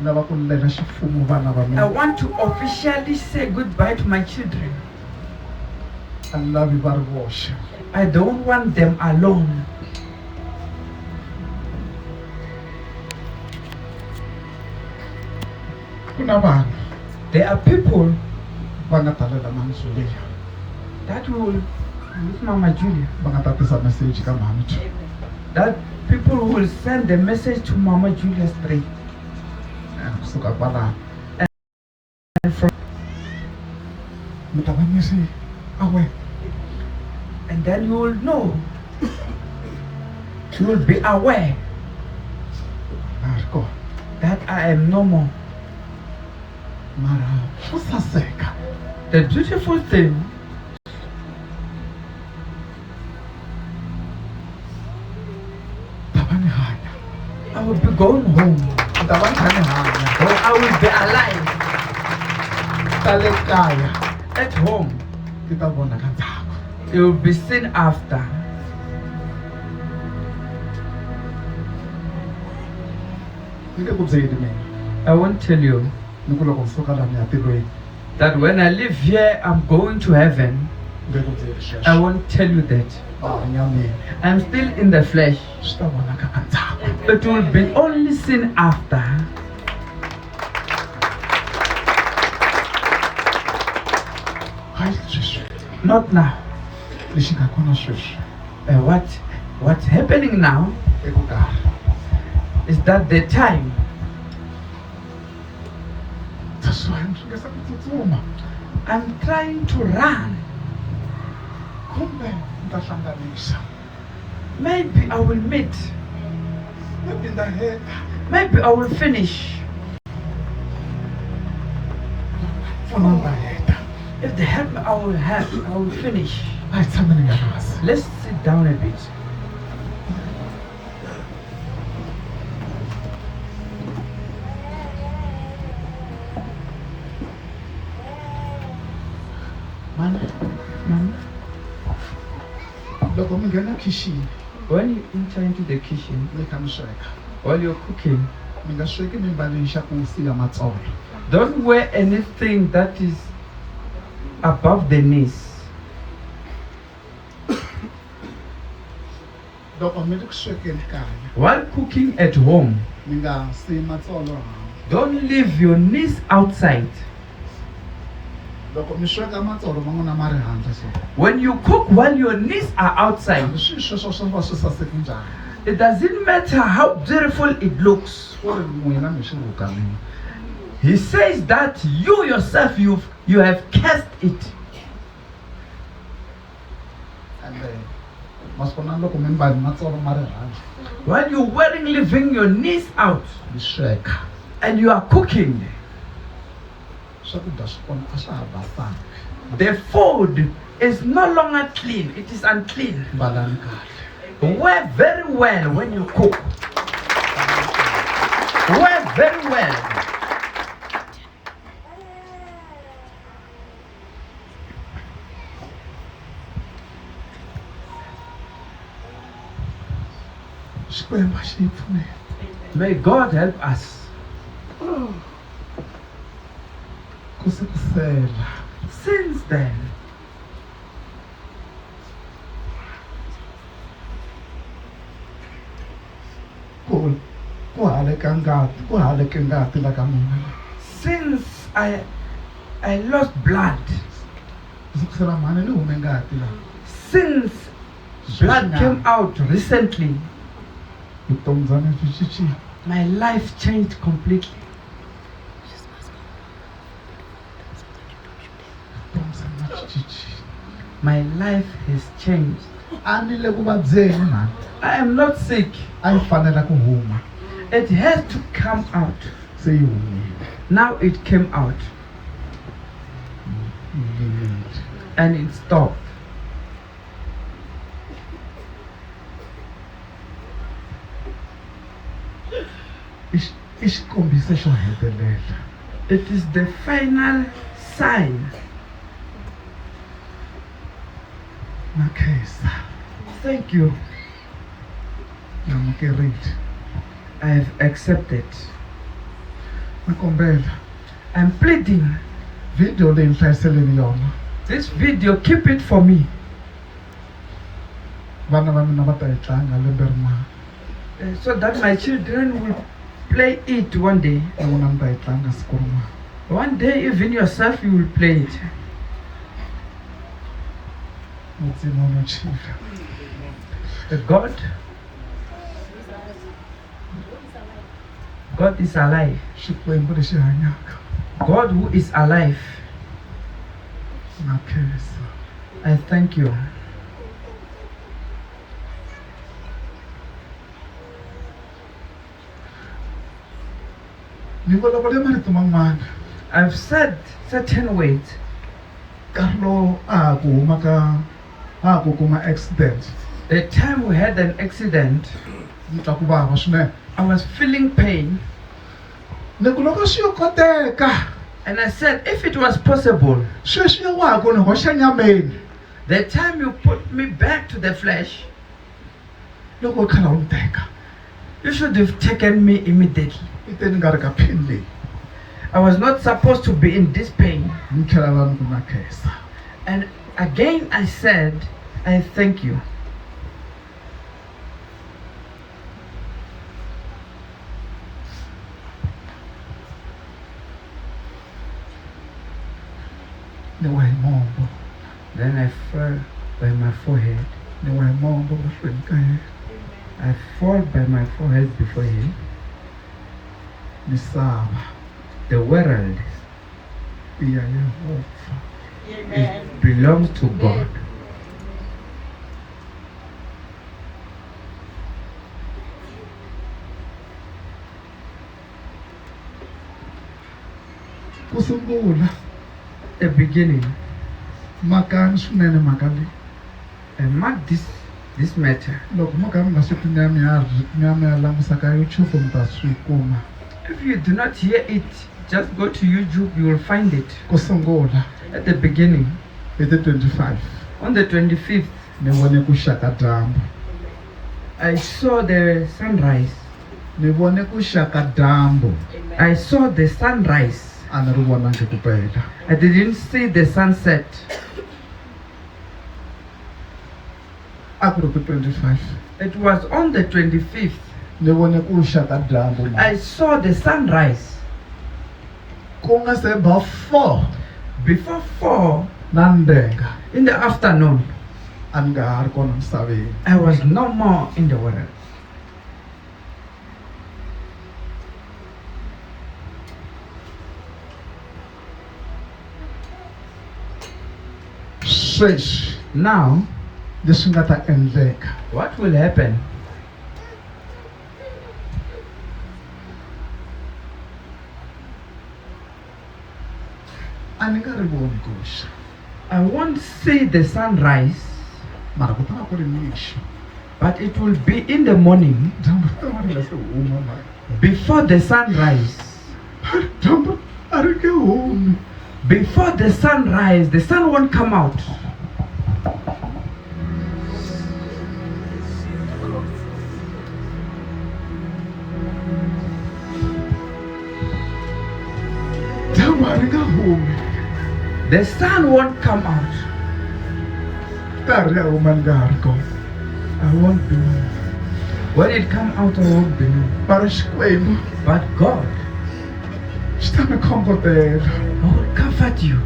lava ku layela xifumu vana va I mina want to officially say goodbye to my children. a ni lavi va ri voxe I don't want them alone. ku na vanhu There are people va nga ta lela nandzu leyi that that will, with Mama Julia, va nga tatisa message ka mhani tu that people will send the message to Mama Julia straight. kusuka kwalaho And from, mi ta va mi ri aware and then you will know. You will be aware a ri kona that I am no more. mara swo saseka The beautiful thing, ta va ni hanya I will be going home. ta va ni kha ni hanya Or I will be alive ta le kaya at home. ti ta vona ka ndzhaku You will be seen after. ni nge ku byeli mina I won't tell you ni ku loko ni suka laha ni ya tirhweni that when I live here, I'm going to heaven. nge ku byeli I sweswo won't tell you that. a hanyamini I'm still in the flesh. swi ta vonaka ka ndzhaku It will be only seen after. hayi sweswi Not now. lexi nga kona sweswi What's happening now i ku karhi is that the time sweswiwani swi nga se ku tsutsuma I'm trying to run. kumbe ni ta hlanganisa Maybe I will meet. maybe nda heta Maybe I will finish. pfuna nda heta If they help me, I will finish. a hi tshame ni nga hansi Let's sit down a bit. mani Mama, loko mi nghena khixini when you enter into the kitchen, mi kha mi sweka while you're cooking, mi nga sweki mi mbale nxakusi ya matsolo don't wear anything that is above the knees. loko mi ri ku swekeni kaya While cooking at home, mi nga siyi matsolo hansi don't leave your knees outside. loko mi sweka matsolo ma n'wina ma ri handle so When you cook while your knees are outside, hambi swilo sweswo swo va swi saseki njhani it doesn't matter how beautiful it looks. ku ri n'wina mi swi vukanini He says that you yourself, you have cast it. ende ma swi vona loko mi mbali matsolo ma ri handle While you're wearing, leaving your knees out, mi sweka and you are cooking, swakudya swi kona a swa ha basangi the food is no longer clean, it is unclean. mbalani kahle Wear very well when you cook. Wear very well. xikwembu xi hi pfuneni May God help us. ku se ku sela Since then, ku haleka ngati la ka mina since I lost blood, kusukisela mhani ni hume ngati la since blood came out recently, vutomi bya mina byi cincile my life changed completely. vutomi bya mina byi cincile My life has changed. a ni le ku vabyeni mhani I am not sick. a yi fanela ku huma It has to come out. se yi humile Now it came out yi yimile and it stopped. i xikombiso xo hetelela It is the final sign. na khensa Thank you. ni amukerile I have accepted. ni kombela I'm pleading. video leyi ni hlayiseleni yona This video, keep it for me. vana va mina va ta yi tlanga lembe rin'wana So that my children will play it one day. na n'wina mi ta yi tlanga siku rin'wana One day, even yourself, you will play it. mudzimu unochira. God is alive. Xikwembu lexi hanyaka. God who is alive. Na khensa. I thank you. Ni vulavule marito man'wana. I've said certain words. Nkarhi lowu a ha ku kuma accident. The time we had an accident, Ni twa ku vava swinene. I was feeling pain. Ni ku loko swi yo koteka. And I said, if it was possible, Sweswi wa ha ku ni hoxa nyameni. the time you put me back to the flesh, Loko u khala u ni teka. you should have taken me immediately. I te ni nga ri ka pain leyi. I was not supposed to be in this pain. Ni tlhela ni ku na khensa. And again I said, I thank you. Ni wa hi mombo. Then I fell by my forehead. Ni wa hi mombo mahlweni ka yena. I fall by my forehead before him. Misava The world, i ya Yehova. it belongs to God. Ku sungula The beginning, makani swinene mhaka leyi. I marked this matter. Loko mo ka mi nga swi twi mi ya langusa ka YouTube mi ta swi kuma. If you do not hear it, just go to YouTube, you will find it. Ku sungula At the beginning, hi ti 25 on the 25th, ni vone ku xaka dyambu. I saw the sunrise. Ni vone ku xaka dyambu. I saw the sunrise. A ni ri vonangi ku pela. I didn't see the sunset. A ku ri ku 25 It was on the 25th. ni vone ku xaka dyambu. I saw the sunrise. Ku nga se ba 4 Before 4 na ndenga in the afternoon, a ni nga ha ri kona misaveni. I was no more in the world. Sweswi Now, leswi nga ta endleka what will happen? a ni nga ri voni kuxa. I won't see the sunrise, Mara ku ta va ku ri mixo. but it will be in the morning Dyambu ri ta va ri nga se huma mara. before the sunrise. Dyambu a ri nge humi. Before the sunrise, the sun won't come out. Dyambu a ri nga humi. The sun won't come out. Nkarhi ya huma ni nga ha ri kona. I won't be known. When it come out, I won't be known. Mara Xikwembu But God, xi ta mi khongotela. I will comfort you.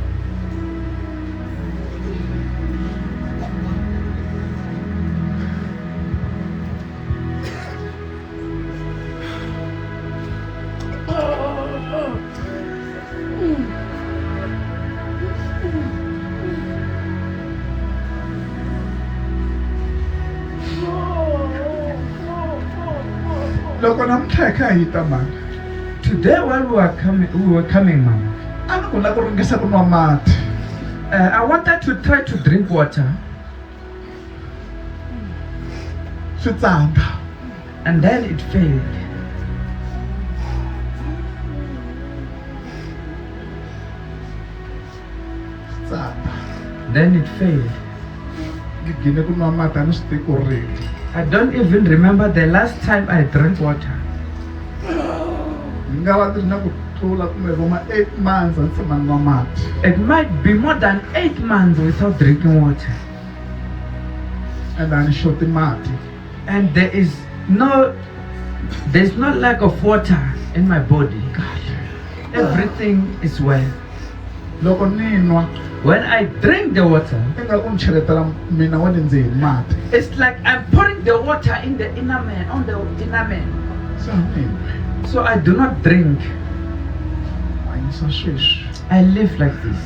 Loko namuntlha hi kha hi ta mani. Today, while we were coming, Mama, A ni ku lava ku ringesa ku nwa mati. I wanted to try to drink water, Swi tsandza. and then it failed. Swi tsandza. Then it failed. Ni gine ku nwa mati a ni swi tivi ku ri rini. I don't even remember the last time I drank water. Ni nga va ti ri na ku tlula kumbe voma 8 months a ni tshama ni nwa mati. It might be more than 8 months without drinking water. And a ni xoti mati. And there's no lack of water in my body. Everything is well. loko ni nwa When I drink the water, ingaku ni cheletela mina wa le ndzeni mati it's like I'm pouring the water in the inner man, on the inner man. se ni nwi So I do not drink. hanyisa sweswi I live like this.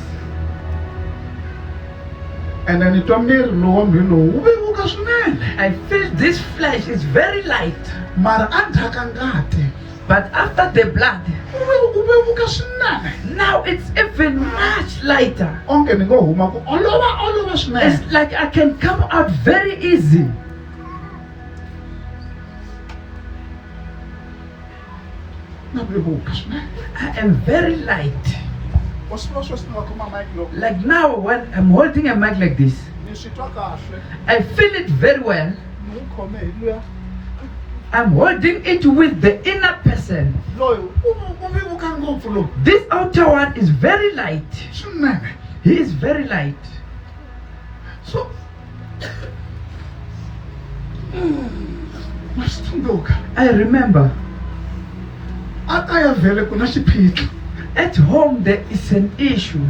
ene ni twa miri lowu wa mhini lowu wu vevuka swinene I feel this flesh is very light. mara endzhaku ka ngati But after the blood, wu vevuka swinene now it's even much lighter. onge ni ngo huma ku olova swinene It's like I can come out very easy. na vevuka swinene I am very light. wa swi vona sweswi ni nga khoma mic loko Like now when I'm holding a mic like this, ni swi twa kahle I feel it very well. ni wu khome hi luya I'm holding it with the inner person. loyi u vevuka ngopfu lowu This outer one is very light. swinene He is very light. so na swi tsundzuka I remember a kaya vhele ku na xiphiqo at home there is an issue.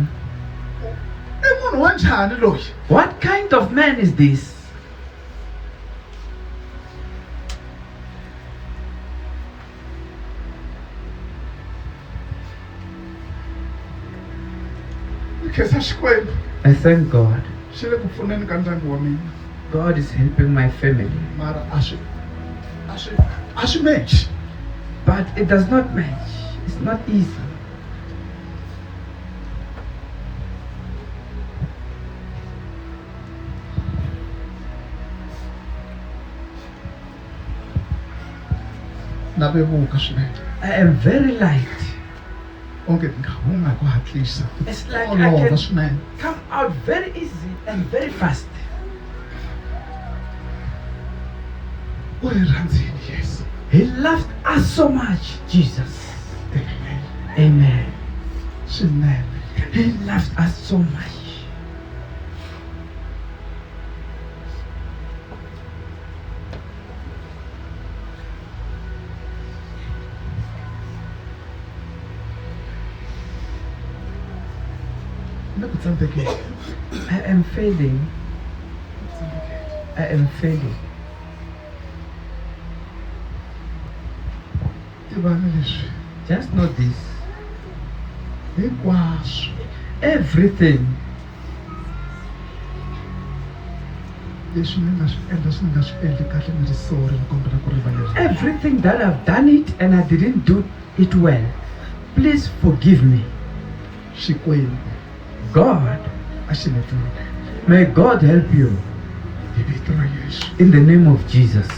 i munhu wa njhani loyi What kind of man is this? ni khensa xikwembu I thank God. xi le ku pfuneni ka ndyangu wa mina God is helping my family. mara a swi match But it does not match. It's not easy. na vevuka swinene I am very light. onge ni nga huma hi ku hatlisa It's like I olova can swinene come out very easy and very fast. u hi rhandzini yesu He loved us so much, Jesus. amen Amen. swinene He loved us so much. ni ku tsandzekeni I am failing. I am failing. tivani leswi Just know this. hinkwaswo Everything leswi ni nga swi endla swi ni nga swi endli kahle ni ri sorry ni kombela ku rivalela everything that I've done it and I didn't do it well. Please forgive me. xikwembu God, a xi ni pfune may God help you hi vito ra yesu in the name of Jesus.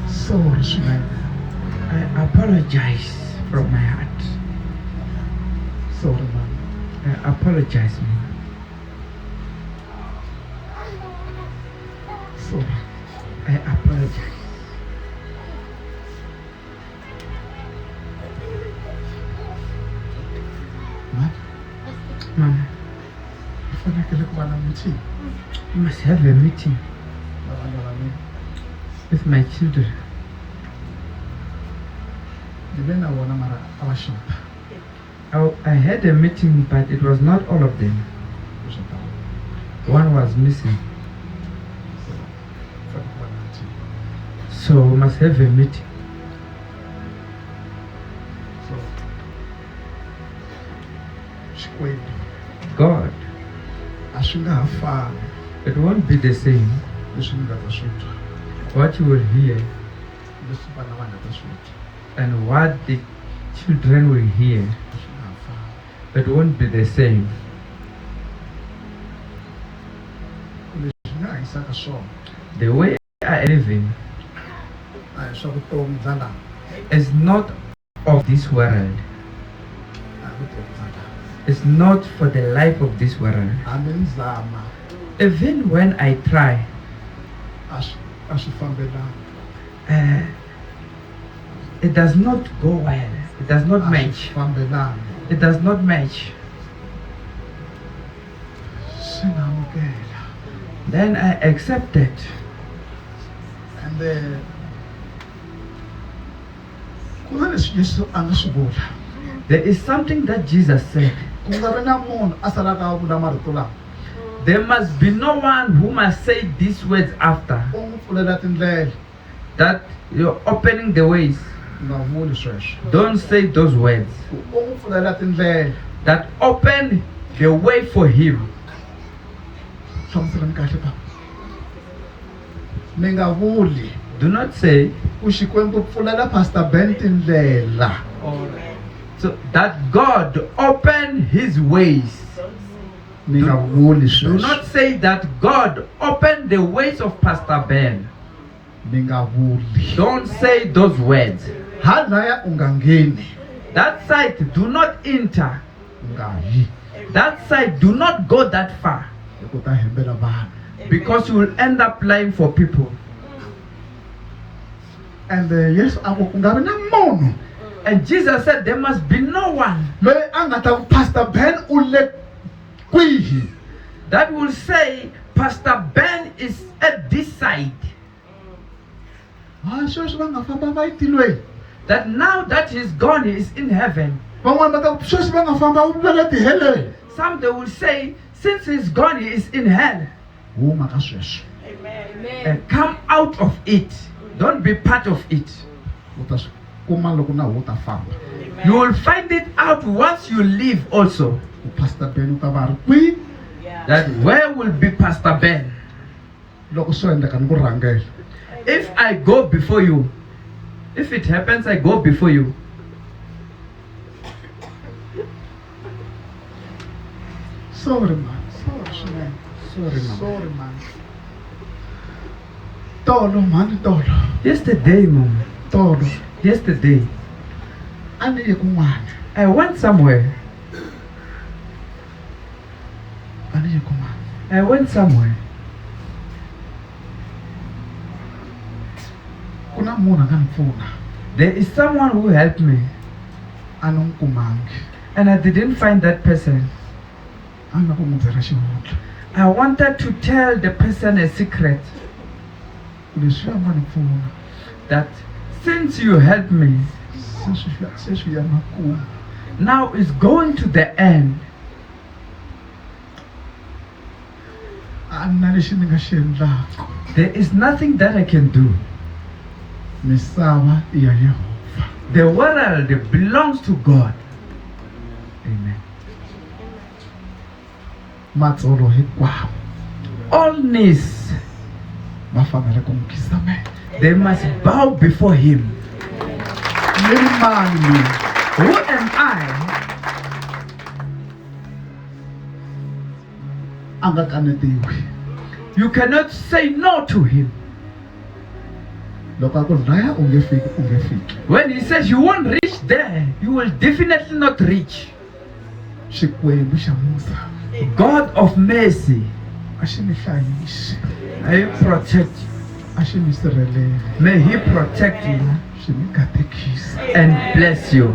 sorry swinene I apologize from my heart. sorry mama I apologize, man. sorry I apologize. mama Mama, hi fanekele ku va na meeting you must have a meeting na vana va mina with my children. ni ve na vona mara a va xota I had a meeting, but it was not all of them. ku xota One was missing. so fanele ku va na meeting So we must have a meeting. so xikwembu God, a swi nga ha fani it won't be the same. leswi ni nga ta swi twa What you will hear leswi vana va nga ta swi twa and what the children will hear, a swi nga ha fani it won't be the same. leswi nga hanyisaka swona The way I live in a hi swa vutomi bya laha is not of this world. a hi vutomi bya laha It's not for the life of this world. hambi ni zama Even when I try, a swi fambelana it does not go well. It does not match. fambelani. It does not match. Singamukela. Then I accept it. And kuna leswi Yesu a nga swi vula. There is something that Jesus said. Ku nga vi na munhu a salaka a vula marito lawa. There must be no one who must say these words after. U n'wi pfulela tindlela. That you're opening the ways. U nga vuli sweswo. Don't say those words. U n'wi pfulela tindlela. That open the way for him. Hlamuselani kahle papa. Mi nga vuli. Do not say Ku Xikwembu pfulela Pastor Ben tindlela. so that God open his ways. Mi nga vuli Do sweswo. not say that God open the ways of Pastor Ben. Mi nga vuli. Don't say those words. Halaya u nga ngheni. That side do not enter. U nga yi. That side do not go that far. Hi ku ta hembela vanhu. Because you will end up lying for people. And Yesu a ku ku nga vi na munhu And Jesus said there must be no one loyi a nga ta ku Pastor Ben u le kwihi. that will say Pastor Ben is at this side. Sweswi va nga famba va yi tilweni. That now that he's gone, he is in heaven. Van'wani va ta ku sweswi va nga famba u vele tiheleni. Some they will say, since he's gone, he is in hell. Huma ka sweswo. And come out of it. Don't be part of it. U ta swi kuma loko na u ta famba. You will find it out once you leave also. Ku Pastor Ben u ta va ri kwihi. That where will be Pastor Ben? Loko swo endleka ni ku rhangela. If I go before you, if it happens, I go before you. Sorry man. Sorry swinene. Sorry, mama. Sorry man. Tolo man, tolo. Yesterday, mom. Tolo. Yesterday, A ni ye kun'wana. I went somewhere. A ni ye kun'wana. I went somewhere. Ku na munhu a nga ni pfuna. There is someone who helped me, A ni n'wi kumangi. and I didn't find that person. A ni na ku n'wi byela xivundla. I wanted to tell the person a secret Leswi a nga ni pfuna. that since you helped me, Se swi ya makumu. now it's going to the end. A ni na lexi ni nga xi endlaka. There is nothing that I can do. Misava i ya Yehova. The world belongs to God. Amen. Matsolo hinkwawo All knees, va fanele ku n'wi khisamela. they must bow before him. Ni ri mani mina? Who am I A nga kanetiwi. You cannot say no to him. Loko a ku laya u nge fiki, u nge fiki. When he says you won't reach there, you will definitely not reach. Xikwembu xa Musa God of mercy, a xi ni hlayisi. may he protect you. A xi ni sirheleli. May he protect you Xi ni katekisa. and bless you.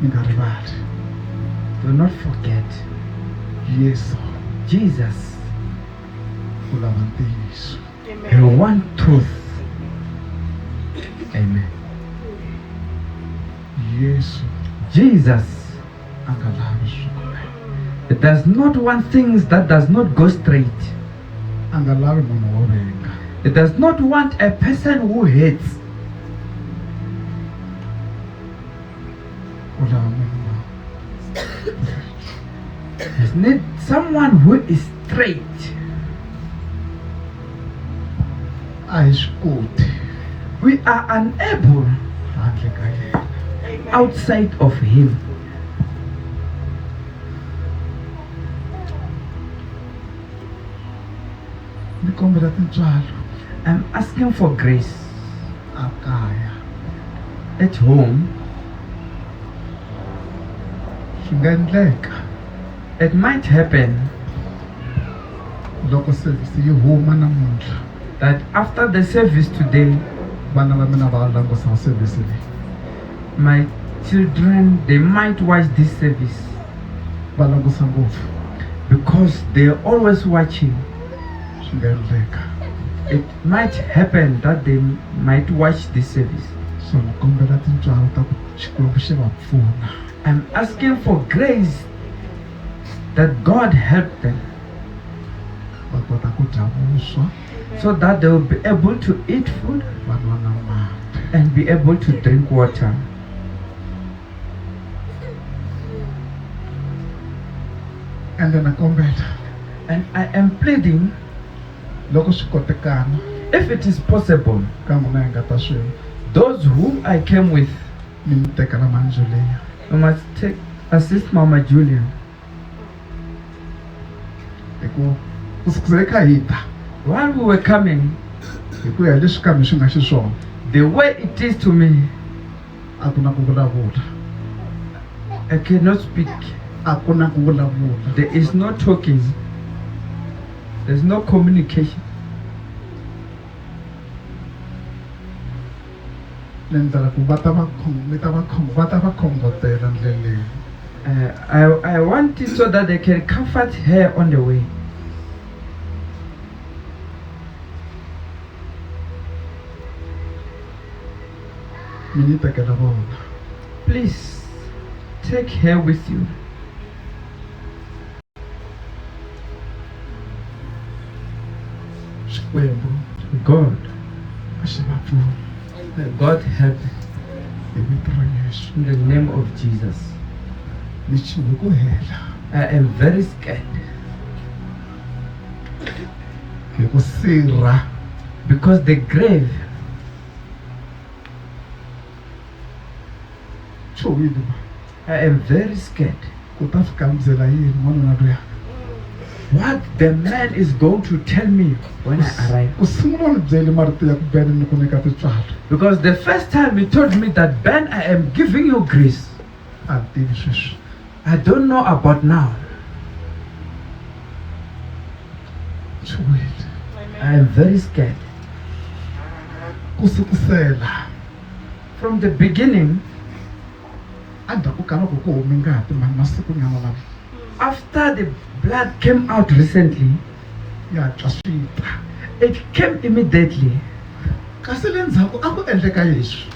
Ni nga rivali. Do not forget, Yesu Jesus, u lava ntiyiso. the one truth. Amen. Yesu Jesus, a nga lavi swona. it does not want things that does not go straight. A nga lavi munhu wo venga. It does not want a person who hates. U lava munhu wa It needs someone who is straight. a hi swi koti We are unable handle ka yena. outside of him. Ni kombela tintswalo. I'm asking for grace. akaya at home, swi nga endleka it might happen loko service yi huma namuntlha that after the service today, vana va mina va langusa service leyi my children, they might watch this service va langusa ngopfu because they're always watching. swi nga endleka It might happen that they might watch this service. so ni kombela tintswalo ta ku Xikwembu xi va pfuna I'm asking for grace that God help them va kota ku dya vuswa so that they will be able to eat food va nwa na mati and be able to drink water. ende na kombela And I am pleading, loko swi kotekana if it is possible, ka n'wina hi nga ta swilo those whom I came with, mi ni tekela mandzu leya you must assist Mama Julia. hi ku kusukela eka hi ta While we were coming, hi ku ya hi leswi kambe swi nga xiswona the way it is to me, a ku na ku vulavula I cannot speak. a ku na ku vulavula There is no talking. There's no communication. ni ndlela ku va ta va khongotela ndleleni I want it so that they can comfort her on the way. mi ni tekela vona Please take her with you. Xikwembu God, a xi va pfuna God help hi vito ra Yesu in the name of Jesus. ni chiwe ku hela I am very scared hi ku sirha because the grave, chuwile I am very scared ku ta fika ndzela yini n'wanuna luya what the man is going to tell me when I arrive. ku sungula ni byele marito ya ku bene ni ku nyika tintswalo Because the first time he told me that, Ben, I am giving you grace. a ni tivi sweswi I don't know about now. chuwile I am very scared. ku sukusela From the beginning, endzhaku ka loko ku humi ngati masiku nyana lama after the blood came out recently, ya twa swita it came immediately. kasi le ndzhaku a ku endleka leswi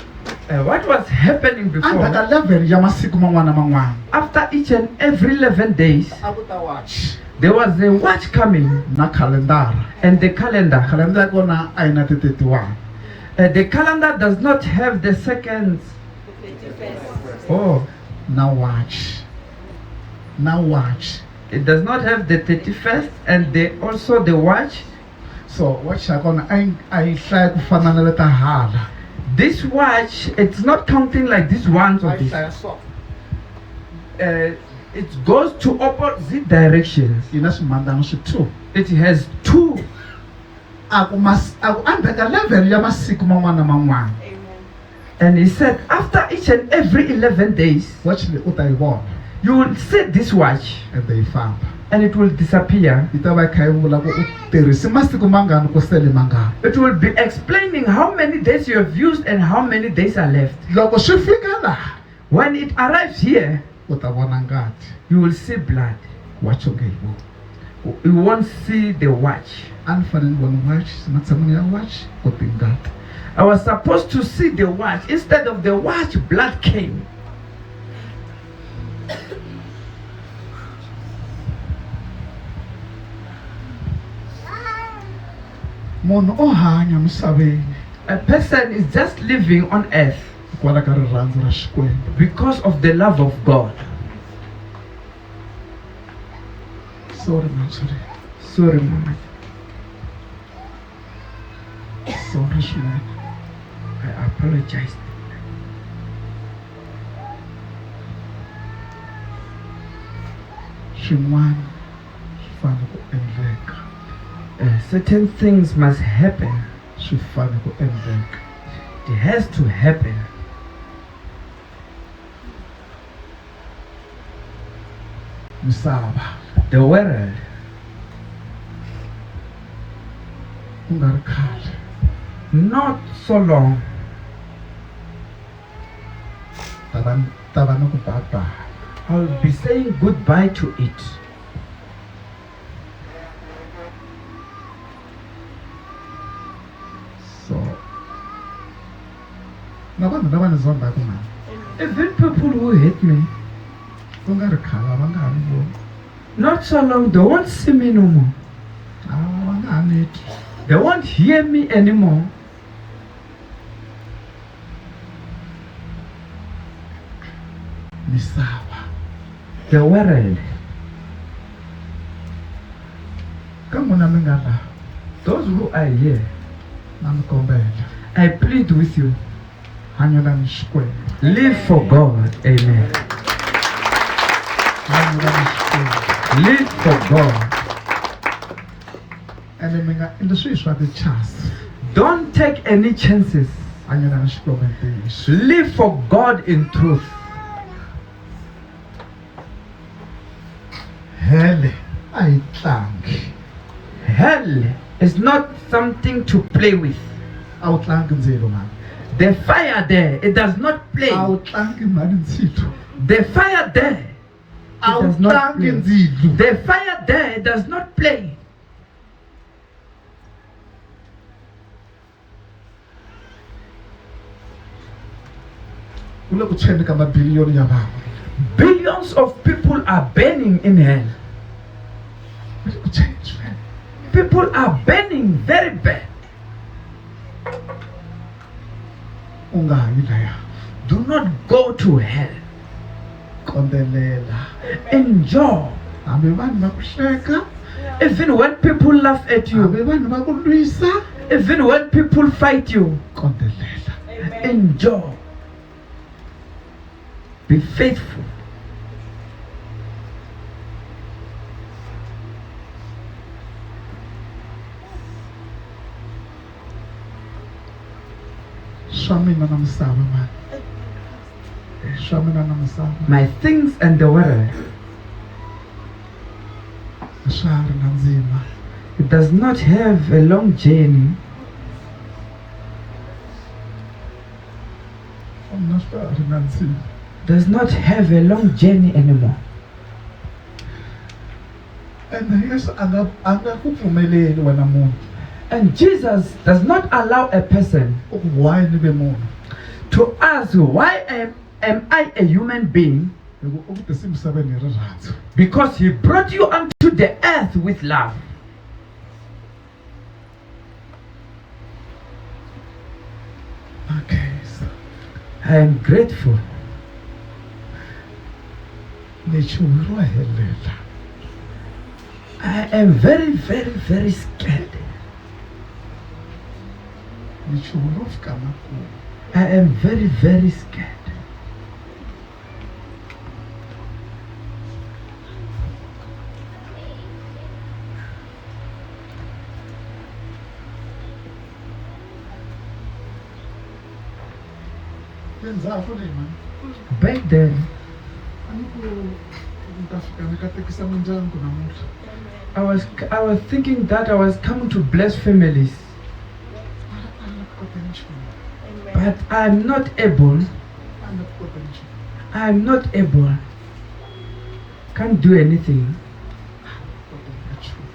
What was happening endzhaku before, ka level ya masiku man'wana na man'wana after each and every 11 days, a ku ta watch there was a watch coming na khalendara and the calendar. khalendara ya kona a yi na ti-31 The calendar does not have the seconds. Oh, na watch it does not have the 31st and also the watch. so watch ya kona a yi hlaya ku fana na le ta hala This watch, it's not counting like this ones a of yi this. hlaya so It goes to opposite directions. yi na swimandlana swi 2 It has two. a ku endzhaku ka level ya masiku man'wana na man'wana And he said, after each and every 11 days, watch leyi u ta yi vona you will see this watch ende yi famba and it will disappear. yi ta va yi kha yi vula ku u tirhise masiku mangani ku sele mangani It will be explaining how many days you have used and how many days are left. loko swi fika laha When it arrives here, u ta vona ngati you will see blood. watch nge yi voni You won't see the watch. a ni fanele ni vona watch ematshan'wini ya watch ku tingati I was supposed to see the watch. Instead of the watch, blood came. munhu o hanya misaveni A person is just living on earth hikwalaho ka rirhandzu ra Xikwembu because of the love of God. sorry matsuri Sorry, Mama. sorry swinene I apologize. swin'wana swi fanele ku endleka Certain things must happen. swi fanele ku endleka It has to happen. misava The world ku nga ri khale not so long ta va ni ku bye-bye. I'll be saying goodbye to it. So na vanhu lava ni zondaku mani Even people who hate me, ku nga ri khale a va nga ha ni voni, not so long, they won't see me no more. a va nga ha ni twi. They won't hear me anymore. Misava The world, ka n'wina mi nga laha those who are here, na mi kombela I plead with you, hanyelani xikwembu, live for God. Amen. hanyelani xikwembu, Live for God. ene mi nga endli swilo swa tichance. Don't take any chances. Hanyelani xikwembu hi ntiyiso. Live for God in truth. Hele a hi tlangi, Hell is not something to play with. a wu tlangi ndzilo mani, The fire there, it does not play. a wu tlangi mani ndzilo, The fire there, a wu does not tlangi play. ndzilo. The fire there does not play. Ku le ku tshweni ka mabiliyoni ya vanhu, Billions of people are burning in hell. ku le ku tshweni swinene. People are burning very bad. U nga hanyi laya, Do not go to hell. kondzelela. Enjoy. Hambi vanhu va ku hleka, Even when people laugh at hambi you, vanhu va ku lwisa, even when people fight you, kondzelela. enjoy. Be faithful. Swa mina na misava mani, swa mina na misava My things and the world, swa ha ri na ndzima. it does not have a long journey. Mina swa ha ri na ndzima. Does not have a long journey anymore. Ende Yesu a nga ku pfumeleli wena munhu And Jesus does not allow a person u ku why ni ve munhu, to ask, why am I a human being? hi ku u ku tise misaveni hi rirhandzu. Because he brought you onto the earth with love. Okay, so I am grateful. ni chuheriwa helela. I am very, very, very scared. Ni chuheriwa fika makumu. I am very, very scared. Endzhaku leyi mani, Back then, a ni ku ni ta fika ni katekisa mindyangu namuntlha. I was thinking that I was coming to bless families, A ni ku koteni nchumu, but I'm not able. a ni ku koteni nchumu. I'm not able. Can't do anything. Koteni nchumu.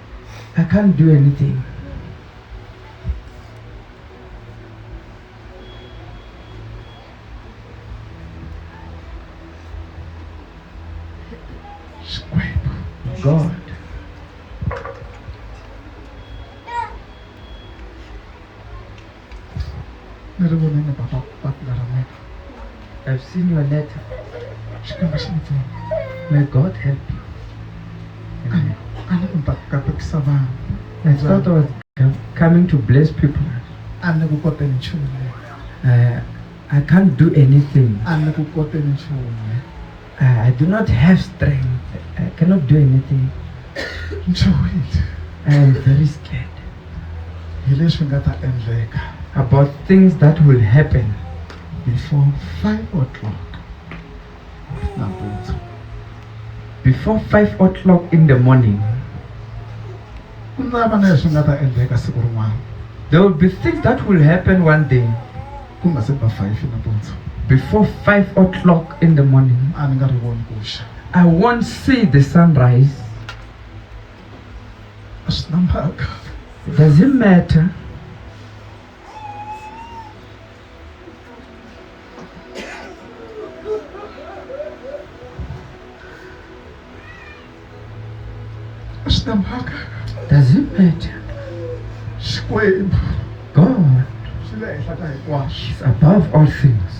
I can't do anything. Xikwembu. God, Ni ri vonile papila ra mina. I've seen your letter. Xikwembu xi ni pfuna. May God help you. Amen. A ni ku ni ta katekisa vanhu. I thought I was coming to bless people. A ni ku koteni nchumu. I can't do anything. A ni ku koteni nchumu. I do not have strength. I cannot do anything. Nchuhile. I am very scared. Hi leswi nga ta endleka. about things that will happen before 5 o'clock nampundzu. before 5 o'clock in the morning. Ku na vana leswi nga ta endleka siku rin'wana There will be things that will happen one day ku nga se ba 5 nampundzu. before 5 o'clock in the morning. A ni nga ri voni kuxa. I won't see the sunrise. A swi na mhaka. It doesn't matter. A swi na mhaka. Doesn't matter. Xikwembu God xi le henhla ka hinkwaswo. is above all things.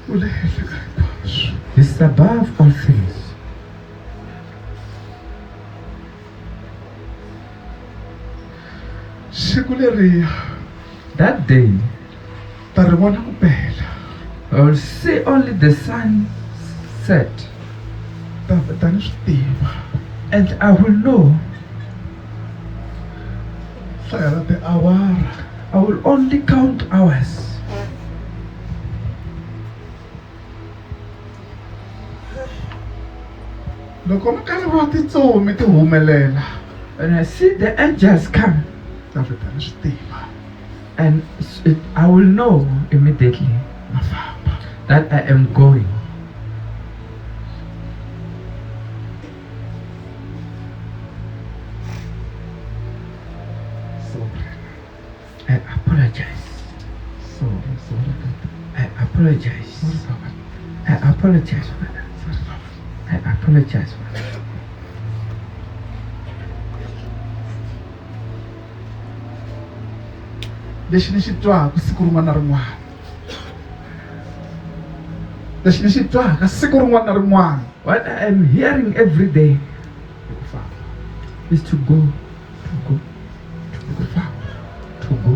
U le henhla ka hinkwaswo. He's above all things. Siku leriya That day, ta ri vona ku pela. I will see only the sun set, Ta ni swi tiva. and I will know. Hlayela tiawara. I will only count hours. Loko mi karhi va titsumi ti humelela. When I see the angels come, Ta ni swi tiva. and I will know immediately Na famba. that I am going. Sorry. I apologize. Sorry. I apologize. Sorry, Papa. I apologize, Father. Sorry, Papa. I apologize, Father. Lexi ni xi twaka siku rin'wana na rin'wana. Lexi ni xi twaka siku rin'wana na rin'wana. What I am hearing every day I ku famba. is to go, I ku famba. to go,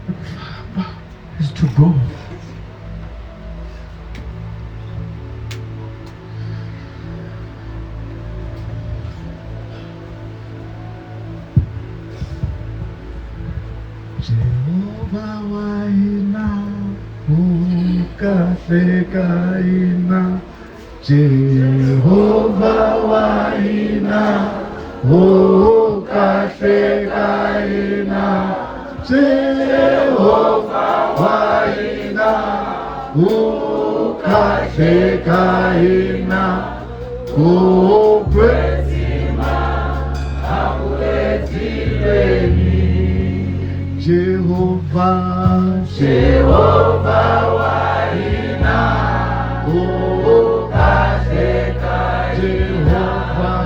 I ku famba. is to go. Jehovah wa hina, kahle ka hina. Jehovah wa hina, kahle ka hina. Jehovah wa hina, kahle ka hina. Jehovah, Jehovah wa hina, kahle ka Jehovah,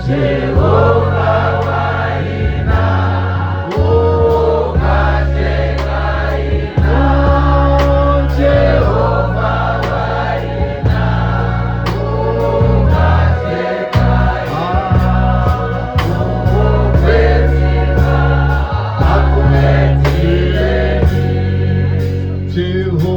Jehovah wa hina, kahle ka hina. Jehovah wa hina, kahle ka hina. Jehovah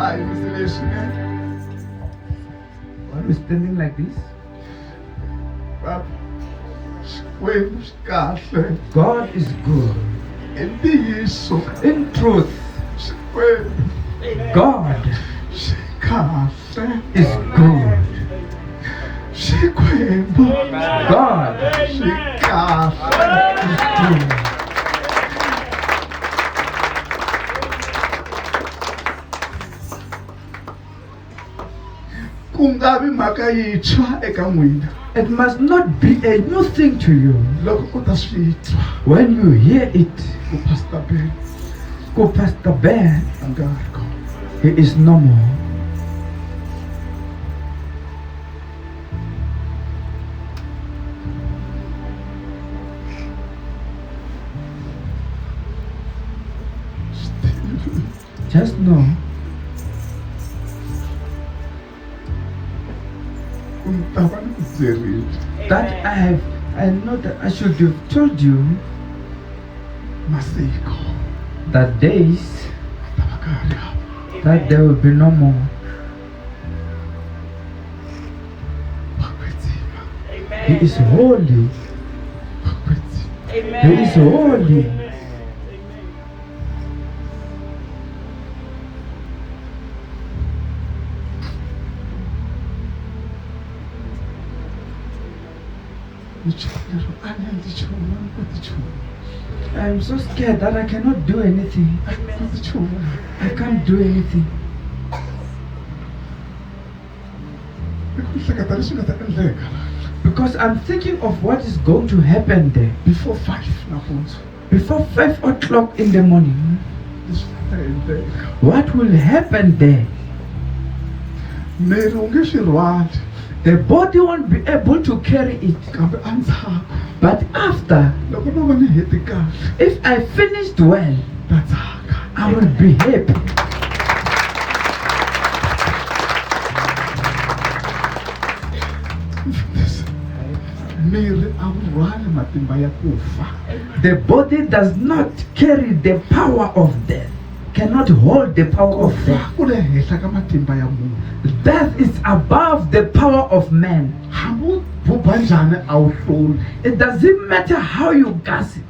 Hayi visitation. Why are you standing like this? Baba. Xikwembu xi kahle. God is good. Hi ntiyiso. In truth, Xikwembu God xi kahle. is good. Xikwembu God xi kahle. is good. Ku nga vi mhaka yintshwa eka n'wina. It must not be a new thing to you. Loko u ta swi twa When you hear it, ku Pastor Ben go Pastor Ben, a nga ha ri kona. he is no more. Just know Ku ni ta va ni ku byerile. that I know that I should have told you Masiku that days ta va ka ha ri hava. that there will be no more. Va kwetsiwa. He is holy. Va kwetsiwa. He is holy. Michonero a ni endli nchumu, a ni koti nchumu. I am so scared that I cannot do anything. A ni koti nchumu. I can't do anything I ku hleketa leswi nga ta endleka because I'm thinking of what is going to happen there before 5 nampundzu. before 5 o'clock in the morning. Leswi nga ta endleka. What will happen there? Miri u nge swi rhwali. The body won't be able to carry it. Kambe endzhaku But after, loko no va ni heti kahle if I finished well, ta tsaka. I will be happy. Miri a wu rhwali matimba ya ku fa. The body does not carry the power of death, cannot hold the power Ku of fa death. ku le henhla ka matimba ya munhu. Death is above the power of man. Hambi u bubha njhani a wu hluli. It doesn't matter how you gas it.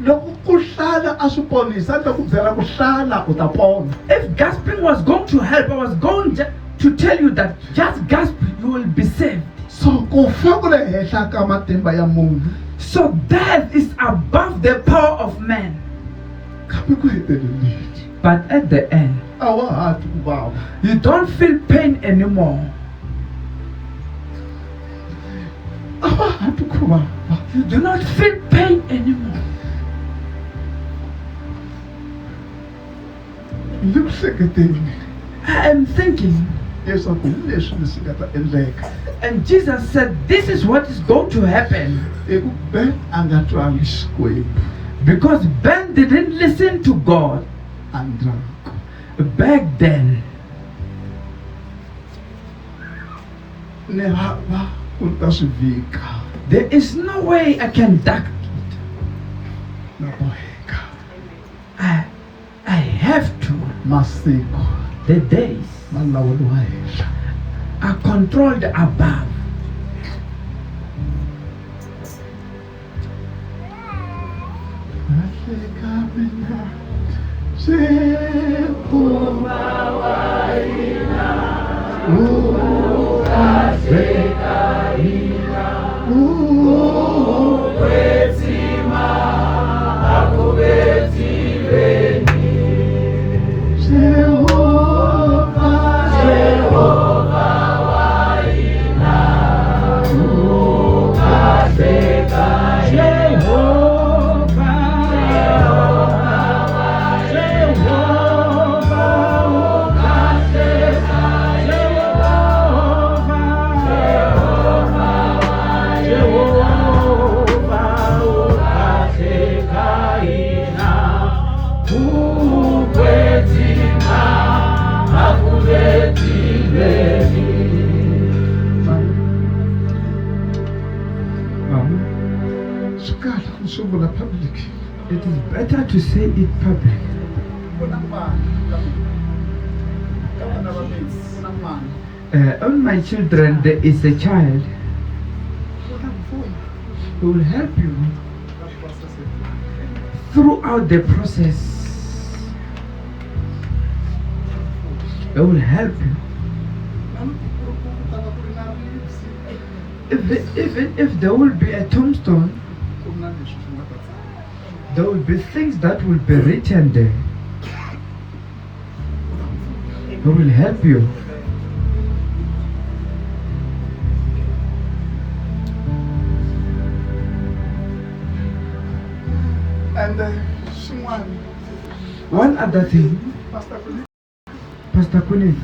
Loko ku hlala a swi ponisa a ta ku byela ku hlala u ta pona. If gasping was going to help, I was going to tell you that just gasp, you will be saved. So ku fa ku le henhla ka matimba ya munhu. So death is above the power of man. Kambe ku heteleleni But at the end, a wa ha twi ku vava. you don't feel pain anymore. A wa ha twi ku vava. You do not feel pain anymore. Ni ku hleketeni I am thinking, leswaku hi leswi leswi nga ta endleka. and Jesus said, this is what is going to happen. I ku Ben a nga twangi Xikwembu. Because Ben didn't listen to God A ndyangu. back then. Ni hava ku ni ta swi vika. There is no way I can duck it. Na boheka. I have to. Masiku The days ma lawuriwa henhla. are controlled above. Kahleka mina Jehova waina ukahleka mina ukwetsima akubetilweni Jehova Jehova waina ukahleka It is better to say it public. All my children, there is a child who will help you throughout the process. It will help you. Even if there will be a tombstone, there will be things that will be written there. It will help you. And one other thing, Pastor Kunin,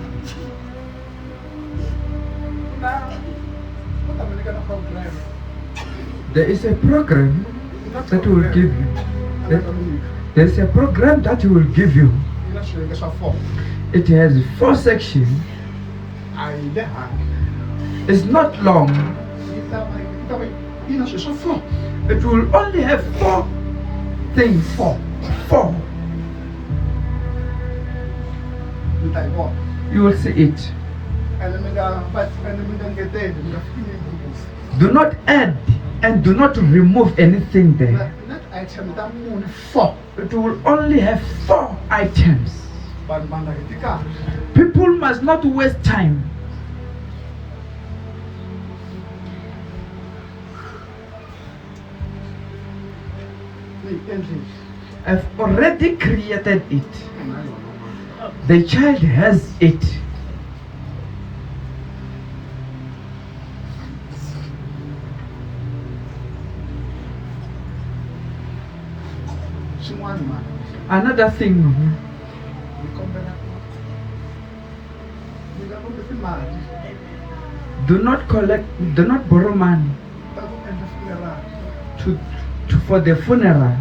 there is a program that will give you. There is a program that will give you. It has 4 sections. It's not long. It will only have 4 things. 4. You will see it. Do not add and do not remove anything there. It will only have 4 items. People must not waste time. I've already created it. The child has it. Another thing, do not borrow money for the funeral.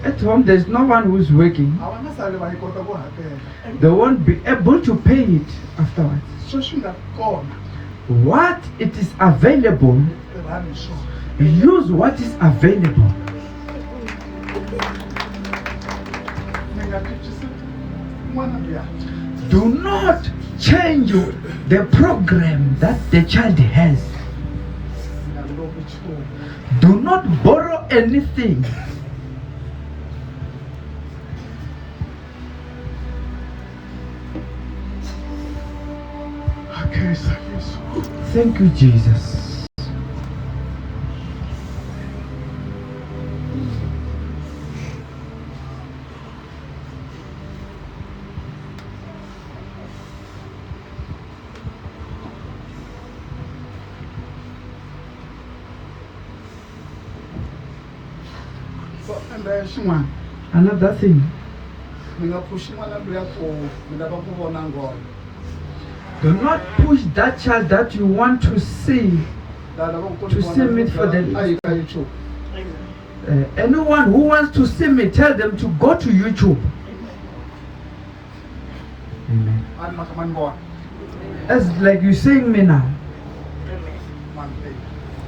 At home, there's no one who's working. They won't be able to pay it afterwards. What it is available, use what is available. Do not change the program that the child has. Do not borrow anything. Thank you, Jesus. Another thing, do not push that child that you want to see me for the anyone who wants to see me, tell them to go to YouTube. Amen. As like you saying me now,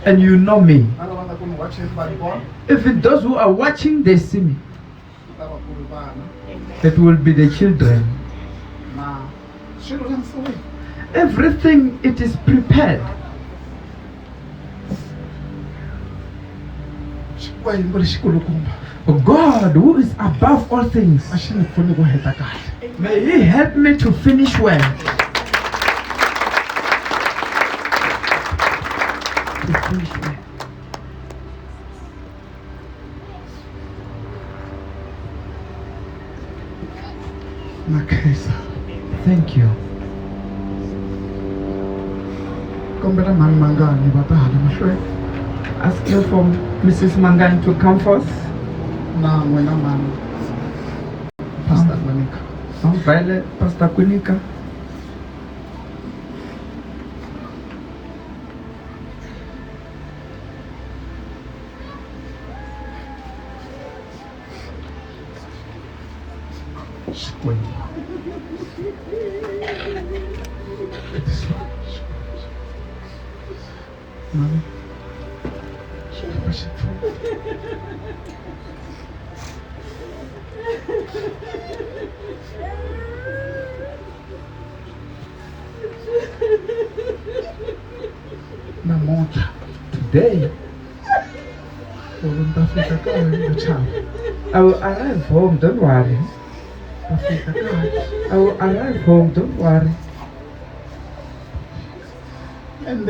and you know me. Even those who are watching, they see me. It will be the children. Everything, it is prepared. God, who is above all things, may He help me to finish well. To finish well. Thank you. Ask you for Mrs. Mangani to come forth. Pastor Kunika. Violet, Pastor Kunika. day. Ndafika kaya mchana. I will arrive home, don't worry. Ndafika kaya. I will arrive home, don't worry. And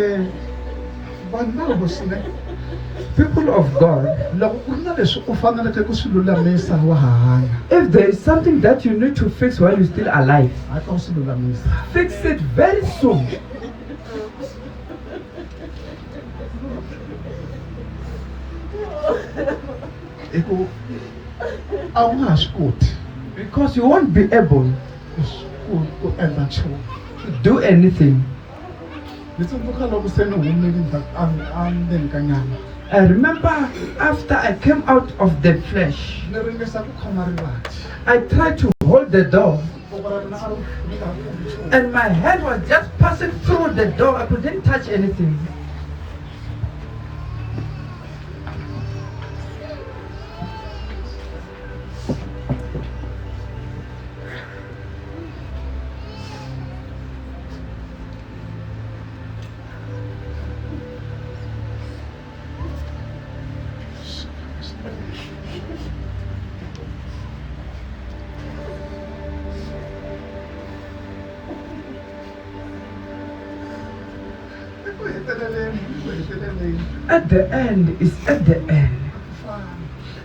vanhu va hosini People of God, loko ku ri na leswi u faneleke ku swi lulamisa wa ha hanya if there is something that you need to fix while you're still alive, hatla u swi lulamisa. fix it very soon. Hi ku a wu nga ha swi koti Because you won't be able ku endla nchumu. to do anything. Ni tsundzuka loko se ni humile endzeni ka nyama I remember after I came out of the flesh, ni ringesa ku khoma rivati. I tried to hold the door Voko ra mina a ri nga ha khomi nchumu. and my hand was just passing through the door. I couldn't touch anything. Eku heteleleni, eku heteleleni. At the end, it's at the end.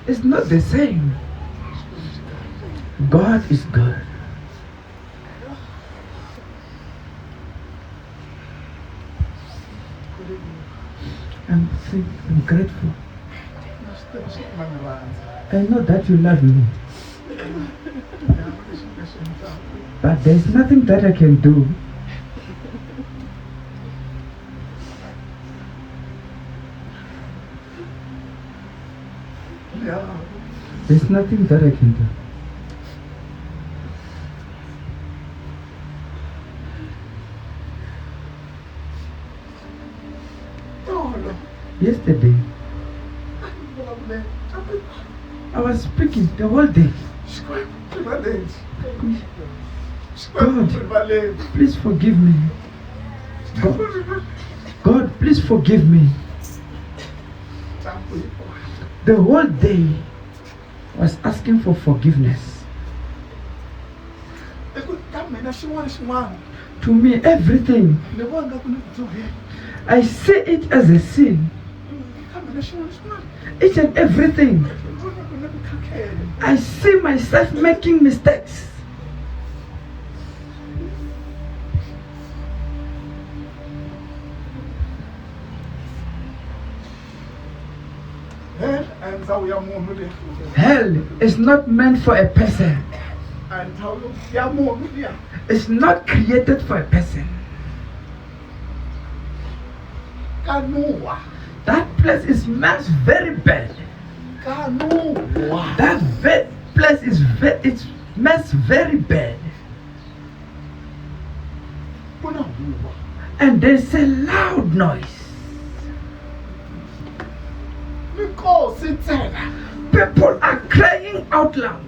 It's not the same. God is good. I'm grateful. I know that you love me, but there's nothing that I can do. There's nothing that I can do. Yesterday, I was speaking the whole day. God, please forgive me. God, please forgive me. The whole day was asking for forgiveness. To me, everything, I see it as a sin. Each and everything, I see myself making mistakes. Hell is not meant for a person. It's not created for a person. That place is smells very bad. That place is it smells very bad. And there's a loud noise. People are crying out loud.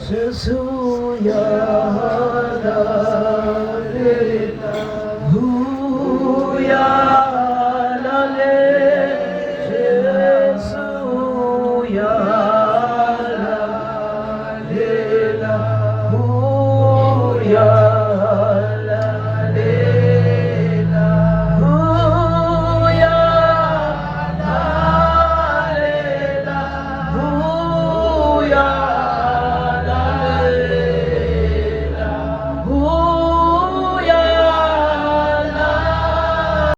Jesus,